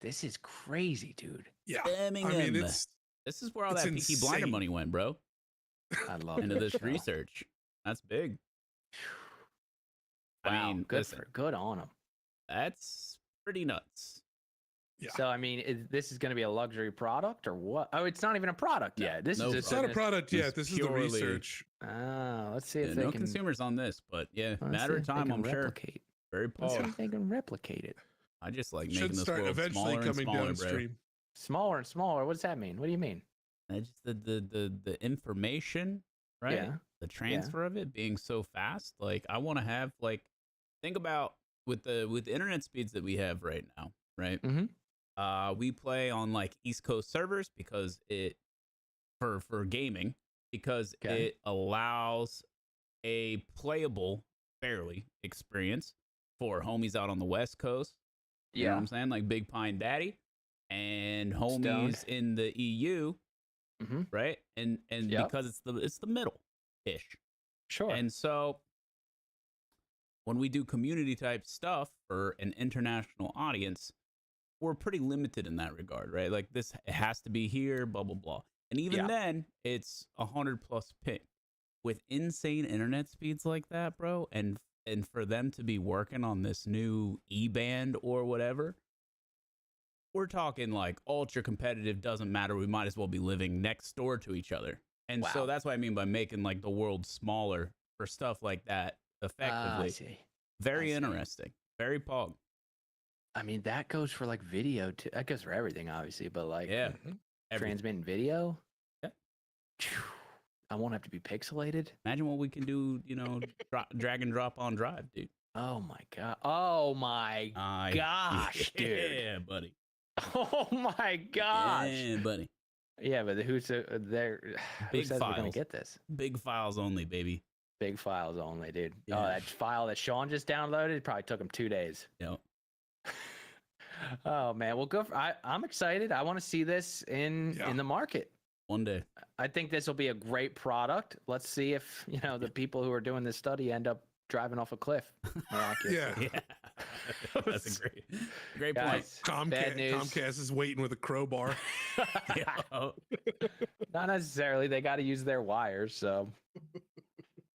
This is crazy, dude. Yeah. Birmingham. I mean, this is where all that Peaky Blinder money went, bro. I love into this research. That's big. Wow. I mean, good on them. That's pretty nuts. Yeah. So, I mean, this is going to be a luxury product or what? Oh, it's not even a product yet. It's not a product yet. This is the research. Let's see if they can. No consumers on this, but matter of time, I'm replicate. Sure. Very polished. Let's see if they can replicate it. I just like making this world eventually smaller coming and smaller, downstream. bro. Smaller and smaller. What does that mean? What do you mean? Just the information, right? Yeah. The transfer of it being so fast. Like I want to have think about with the internet speeds that we have right now, right? Mm-hmm. We play on like East Coast servers because for gaming, because it allows a playable, barely experience for homies out on the West Coast. You know what I'm saying? Like Big Pine Daddy and homies in the EU, right? And because it's the middle-ish. Sure. And so when we do community type stuff for an international audience, we're pretty limited in that regard, right? Like this, it has to be here, blah, blah, blah. And even then, it's 100+ ping. With insane internet speeds like that, bro, and for them to be working on this new E-band or whatever, we're talking like ultra competitive, doesn't matter. We might as well be living next door to each other. And so that's what I mean by making like the world smaller for stuff like that effectively. I see. Very interesting. Very pog. I mean, that goes for like video too. That goes for everything, obviously, but like transmitting video. Yeah. I won't have to be pixelated. Imagine what we can do, you know, drag and drop on Drive, dude. Oh my god. Oh my gosh, dude. Yeah, buddy. Oh my gosh. Yeah, buddy. Yeah, but who's there? Who says we're gonna get this? Big files only, baby. Big files only, dude. Yeah. Oh, that file that Sean just downloaded probably took him 2 days. Yep. Oh man, well, I'm excited. I want to see this in the market one day. I think this will be a great product. Let's see if the people who are doing this study end up driving off a cliff. Yeah. That's a great point. Comcast is waiting with a crowbar. Not necessarily. They got to use their wires. So,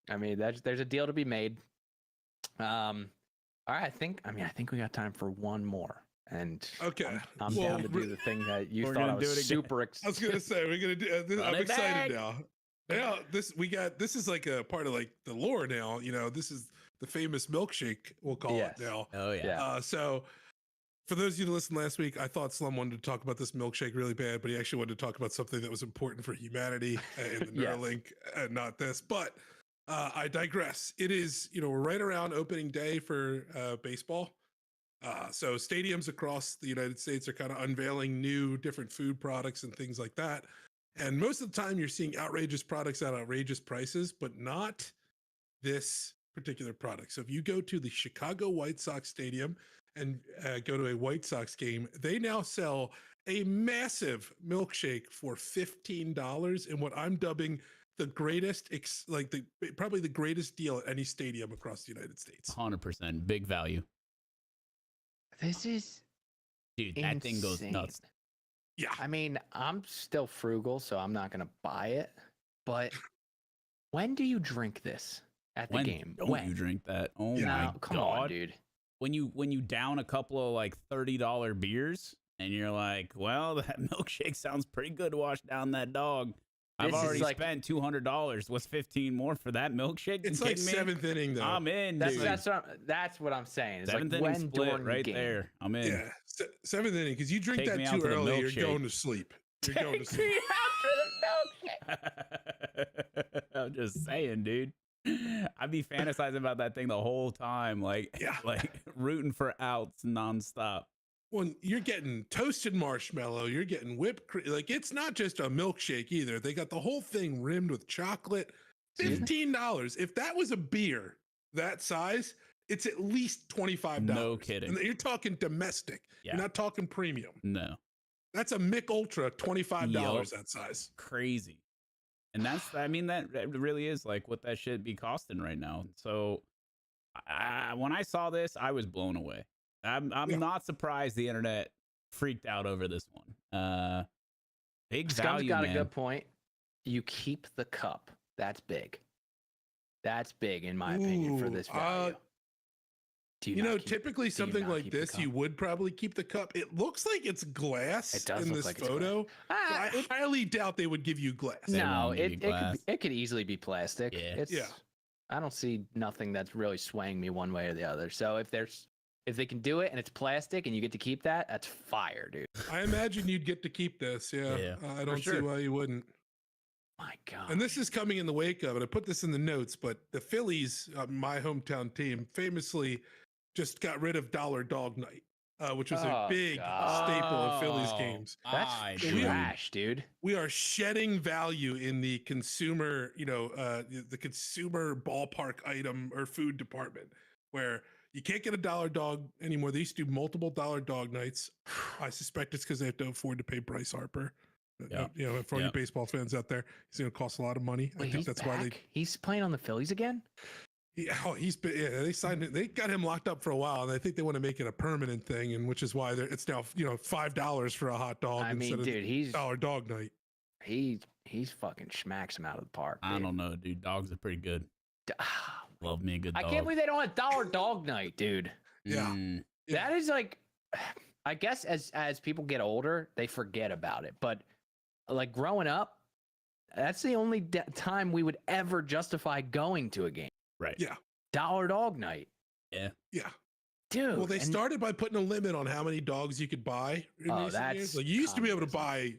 I mean, there's a deal to be made. All right. I think we got time for one more. And I'm down to do the thing that you thought I was super excited. I was gonna say we're gonna do. I'm excited now. Yeah, this is like a part of like the lore now. You know, this is the famous milkshake. We'll call it now. Oh yeah. So for those of you that listened last week, I thought Slum wanted to talk about this milkshake really bad, but he actually wanted to talk about something that was important for humanity in the Neuralink, and not this. But I digress. It is, we're right around opening day for baseball. So stadiums across the United States are kind of unveiling new different food products and things like that. And most of the time you're seeing outrageous products at outrageous prices, but not this particular product. So if you go to the Chicago White Sox Stadium and go to a White Sox game, they now sell a massive milkshake for $15 in what I'm dubbing the greatest, probably the greatest deal at any stadium across the United States. 100%. Big value. This is dude, that insane. thing goes nuts. Yeah. I mean, I'm still frugal, so I'm not going to buy it. But when do you drink this at the game? When you drink that? Oh my God. Come on, dude. When you down a couple of like $30 beers and you're like, well, that milkshake sounds pretty good to wash down that dog. I've already spent $200. What's 15 more for that milkshake? It's like seventh inning, though. I'm in, dude. That's what I'm saying. It's seventh like inning when split during right the game. there. I'm in. Yeah, seventh inning, because you drink that too early, you're going to sleep. You're going to sleep. After the milkshake. I'm just saying, dude. I'd be fantasizing about that thing the whole time, like rooting for outs nonstop. Well, you're getting toasted marshmallow, you're getting whipped cream. Like, it's not just a milkshake either. They got the whole thing rimmed with chocolate. $15. If that was a beer that size, it's at least $25. No kidding. And you're talking domestic. Yeah. You're not talking premium. No. That's a Mick Ultra, $25 that size. Crazy. And that really is like what that should be costing right now. So when I saw this, I was blown away. I'm not surprised the internet freaked out over this one. Big value, got man. a good point. You keep the cup. That's big. That's big in my opinion for this value. Typically something like this, you would probably keep the cup. It looks like it's glass in this photo. I highly doubt they would give you glass. No, it could easily be plastic. Yeah. I don't see nothing that's really swaying me one way or the other. So if they can do it and it's plastic and you get to keep that, that's fire, dude. I imagine you'd get to keep this. Yeah. I don't see why you wouldn't. My God. And this is coming in the wake of it. I put this in the notes, but the Phillies, my hometown team, famously just got rid of Dollar Dog Night. which was a big staple of Phillies games. That's trash, dude. We are shedding value in the consumer, the consumer ballpark item or food department, where you can't get a dollar dog anymore. They used to do multiple dollar dog nights. I suspect it's because they have to afford to pay Bryce Harper. For all you baseball fans out there, he's going to cost a lot of money. Wait, I think that's why he's playing on the Phillies again. They signed it. They got him locked up for a while, and I think they want to make it a permanent thing, and which is why it's now $5 for a hot dog. I mean, dude, he's dollar dog night. He's fucking smacks him out of the park. Dude. I don't know, dude. Dogs are pretty good. Love me a good dog. I can't believe they don't have dollar dog night, dude. Yeah. That is like, I guess as people get older, they forget about it. But like growing up, that's the only time we would ever justify going to a game. Right. Yeah. Dollar dog night. Yeah. Dude. Well, they started by putting a limit on how many dogs you could buy in recent years. Like you used to be able to buy,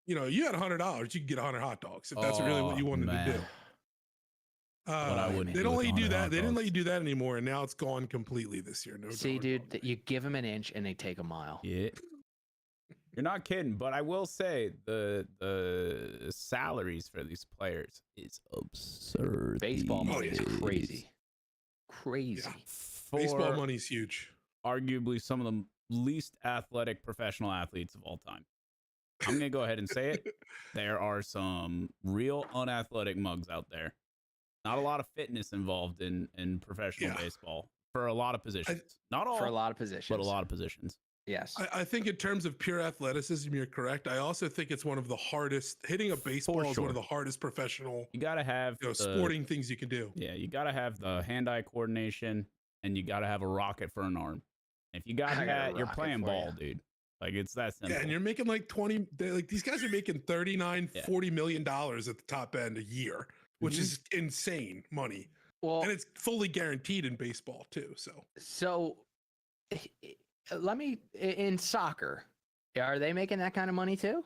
you had $100, you could get 100 hot dogs if that's really what you wanted to do. They don't let you do that. They didn't let you do that anymore, and now it's gone completely this year. No. See, dude, you give them an inch and they take a mile. Yeah. You're not kidding, but I will say the salaries for these players is absurd. Baseball money is crazy. Crazy. Yeah. Baseball money's huge. Arguably some of the least athletic professional athletes of all time. I'm going to go ahead and say it. There are some real unathletic mugs out there. Not a lot of fitness involved in professional baseball for a lot of positions. Not all. For a lot of positions. But a lot of positions. Yes. I think in terms of pure athleticism, you're correct. I also think it's one of the hardest. Hitting a baseball is one of the hardest professional. You got to have sporting things you can do. Yeah, you got to have the hand-eye coordination, and you got to have a rocket for an arm. If you got that, you're playing ball, dude. Like it's that simple. Yeah, and you're making like 20. Like these guys are making $39-40 million at the top end a year, which is insane money. Well, and it's fully guaranteed in baseball too. So. Let me in soccer, are they making that kind of money too?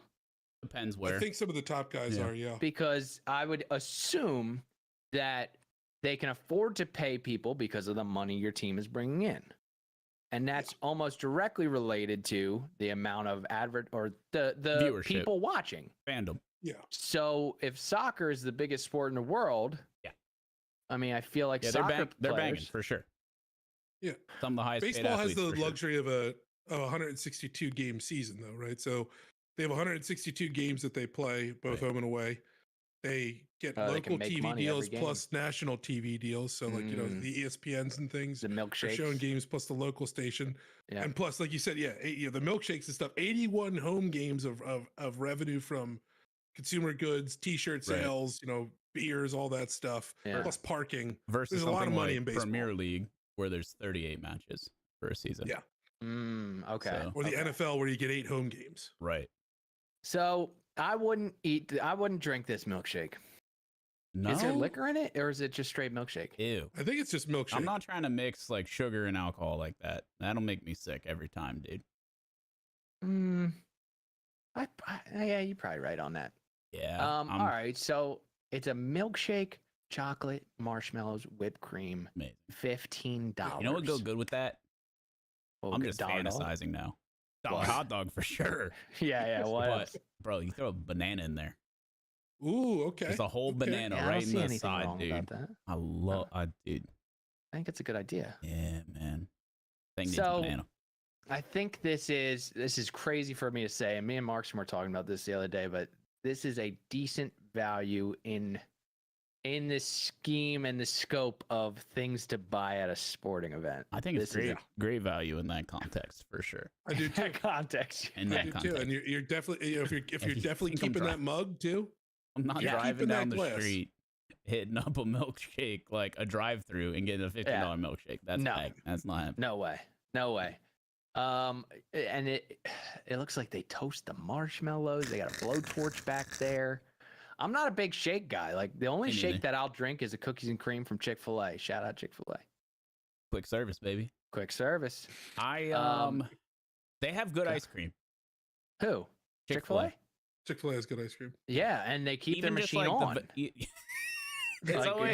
Depends where. I think some of the top guys are, because I would assume that they can afford to pay people because of the money your team is bringing in, and that's almost directly related to the amount of the viewership, people watching fandom. Yeah. So if soccer is the biggest sport in the world, I mean, I feel like they're banging for sure. Yeah, some of the highest. Baseball has the luxury of a 162 game season, though, right? So they have 162 games that they play, both home and away. They get local TV deals plus national TV deals. So, like the ESPNs and things, the Milkshakes, showing games plus the local station, and plus, like you said, the Milkshakes and stuff. 81 home games of revenue from consumer goods, T-shirt sales, beers, all that stuff, plus parking. Versus there's a lot of money in baseball. Premier League, where there's 38 matches for a season. Yeah. Okay. Or the NFL where you get 8 home games. Right. So I wouldn't drink this milkshake. No. Is there liquor in it or is it just straight milkshake? Ew. I think it's just milkshake. I'm not trying to mix like sugar and alcohol like that. That'll make me sick every time, dude. Yeah, you're probably right on that. Yeah. All right. So it's a milkshake. Chocolate, marshmallows, whipped cream, amazing. $15. You know what would go good with that? I'm just fantasizing now. Dollar hot dog for sure. Yeah. What? Bro, you throw a banana in there. Ooh, okay. There's a whole banana right in the side, dude. Dude. I think it's a good idea. Yeah, man. Banana. I think this is crazy for me to say, and me and Markson were talking about this the other day, but this is a decent value in the scheme and the scope of things to buy at a sporting event. I think it's great value in that context for sure. I do too. Context. In that context. Too. And you're definitely if you're definitely keeping that mug too. I'm not driving down the street hitting up a milkshake like a drive-through and getting a $50 milkshake. That's that's not happening. No way. And it looks like they toast the marshmallows. They got a blowtorch back there. I'm not a big shake guy. Like the only shake that I'll drink is a cookies and cream from Chick-fil-A. Shout out Chick-fil-A. Quick service, baby. Quick service. They have good ice cream. Who? Chick-fil-A? Chick-fil-A has good ice cream. Yeah, and they keep their machine on. Like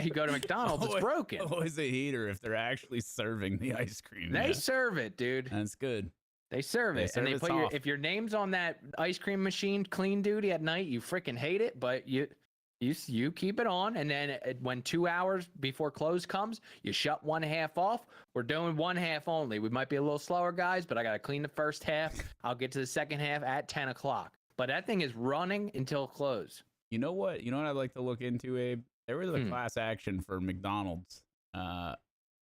you go to McDonald's, it's broken. Always a heater if they're actually serving the ice cream. They serve it, dude. That's good. They serve it, and they put if your name's on that ice cream machine, clean duty at night, you freaking hate it, but you keep it on, and then when 2 hours before close comes, you shut one half off. We're doing one half only. We might be a little slower, guys, but I gotta clean the first half. I'll get to the second half at 10 o'clock. But that thing is running until close. You know what? You know what I'd like to look into, Abe? There was a class action for McDonald's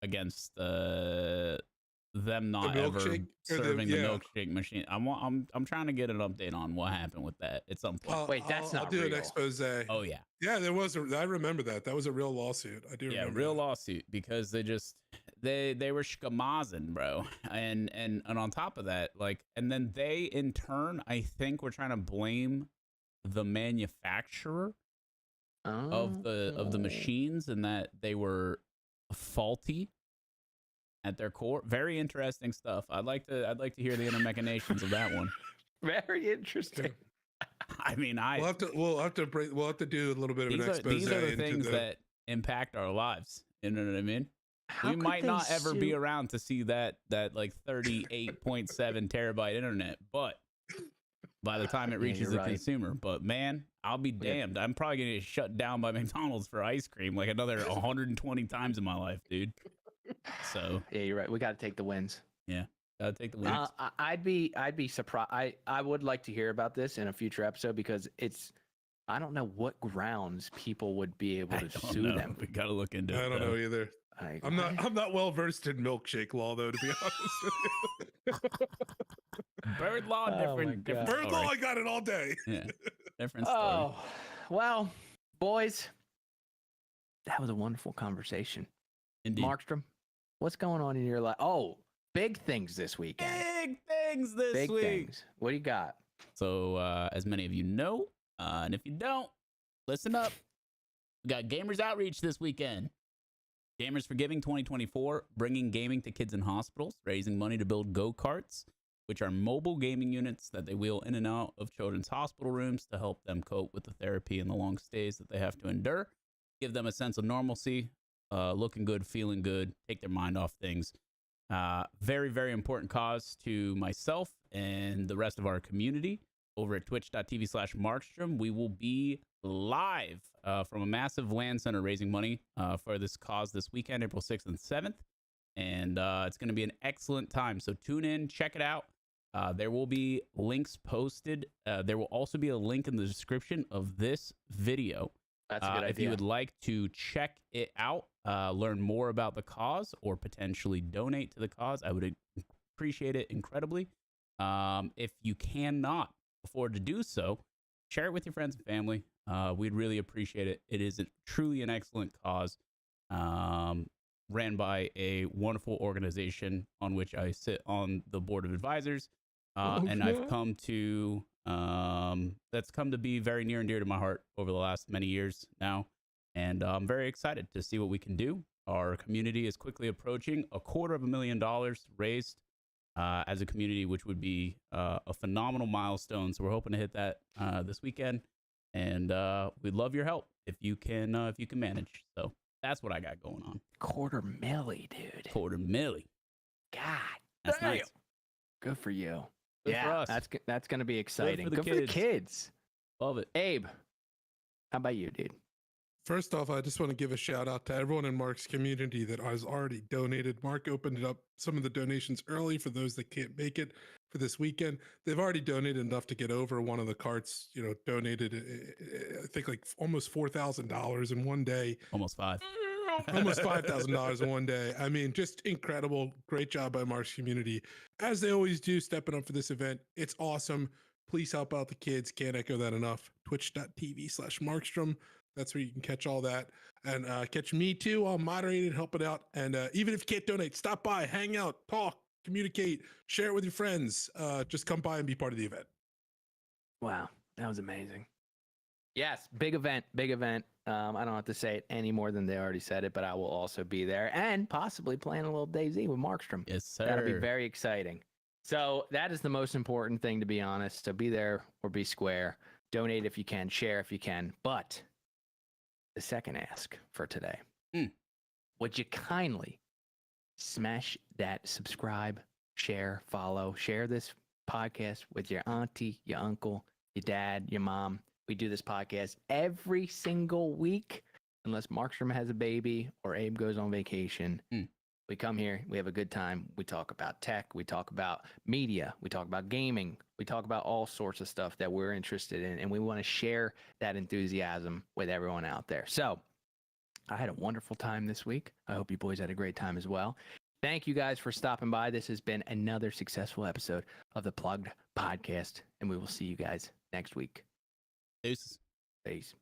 against them not ever serving the milkshake machine. I'm trying to get an update on what happened with that at some point. Wait, that's not I'll do real. an expose. Oh yeah. Yeah, there was I remember that. That was a real lawsuit. I do remember. Yeah, real lawsuit because they were schmazing, bro. And on top of that, like, and then they in turn, I think, were trying to blame the manufacturer of the machines and that they were faulty at their core. Very interesting stuff. I'd like to hear the inner machinations of that one. Very interesting. I mean, we'll have to do a little bit of an expose. These are the things that impact our lives. You know what I mean? We might not ever be around to see that like 38.7 terabyte internet, but by the time it reaches the consumer. But man, I'll be damned. I'm probably gonna get shut down by McDonald's for ice cream like another 120 times in my life, dude. So yeah, you're right. We got to take the wins. Yeah, gotta take the wins. I'd be surprised. I would like to hear about this in a future episode because I don't know what grounds people would be able to sue them. We gotta look into it. I don't know either. I'm not well versed in milkshake law though, to be honest with you. Bird law, different Bird law, I got it all day. Yeah, different story. Oh, well, boys, that was a wonderful conversation. Indeed. Markstrom, what's going on in your life? Oh, big things this weekend. Big things this week. Things. What do you got? So, as many of you know, and if you don't, listen up. We got Gamers Outreach this weekend. Gamers for Giving 2024, bringing gaming to kids in hospitals, raising money to build go-karts, which are mobile gaming units that they wheel in and out of children's hospital rooms to help them cope with the therapy and the long stays that they have to endure, give them a sense of normalcy, looking good, feeling good, take their mind off things. Very, very important cause to myself and the rest of our community. Over at twitch.tv/Markstrom, we will be live from a massive LAN center raising money for this cause this weekend, April 6th and 7th. And it's going to be an excellent time. So tune in, check it out. There will be links posted. There will also be a link in the description of this video. That's a good idea. If you would like to check it out, learn more about the cause, or potentially donate to the cause, I would appreciate it incredibly. If you cannot afford to do so, share it with your friends and family. We'd really appreciate it. It is truly an excellent cause, ran by a wonderful organization on which I sit on the board of advisors. And I've come to that's come to be very near and dear to my heart over the last many years now, and I'm very excited to see what we can do. Our community is quickly approaching $250,000 raised as a community, which would be a phenomenal milestone. So we're hoping to hit that this weekend, and we'd love your help if you can manage. So that's what I got going on. $250,000, dude. $250,000. God, that's nice. Good for you. Good for us. That's going to be exciting. Good for the kids. Love it. Abe, how about you, dude? First off, I just want to give a shout out to everyone in Mark's community that has already donated. Mark opened up some of the donations early for those that can't make it for this weekend. They've already donated enough to get over one of the carts, donated, I think like almost $4,000 in one day. Almost five. Almost $5,000 in one day. I mean, just incredible. Great job by Mark's community. As they always do, stepping up for this event. It's awesome. Please help out the kids. Can't echo that enough. Twitch.tv/Markstrom. That's where you can catch all that. And catch me too. I'll moderate it, help it out. And even if you can't donate, stop by, hang out, talk, communicate, share it with your friends. Just come by and be part of the event. Wow. That was amazing. Yes, big event, big event. I don't have to say it any more than they already said it, but I will also be there and possibly playing a little DayZ with Markstrom. Yes, sir. That'll be very exciting. So that is the most important thing, to be honest. So be there or be square. Donate if you can. Share if you can. But the second ask for today, would you kindly smash that subscribe share, follow, share this podcast with your auntie, your uncle, your dad, your mom. We do this podcast every single week, unless Markstrom has a baby or Abe goes on vacation. We come here, we have a good time. We talk about tech, we talk about media, we talk about gaming, we talk about all sorts of stuff that we're interested in, and we want to share that enthusiasm with everyone out there. So I had a wonderful time this week. I hope you boys had a great time as well. Thank you guys for stopping by. This has been another successful episode of the Plugged Podcast, and we will see you guys next week. Peace. Peace.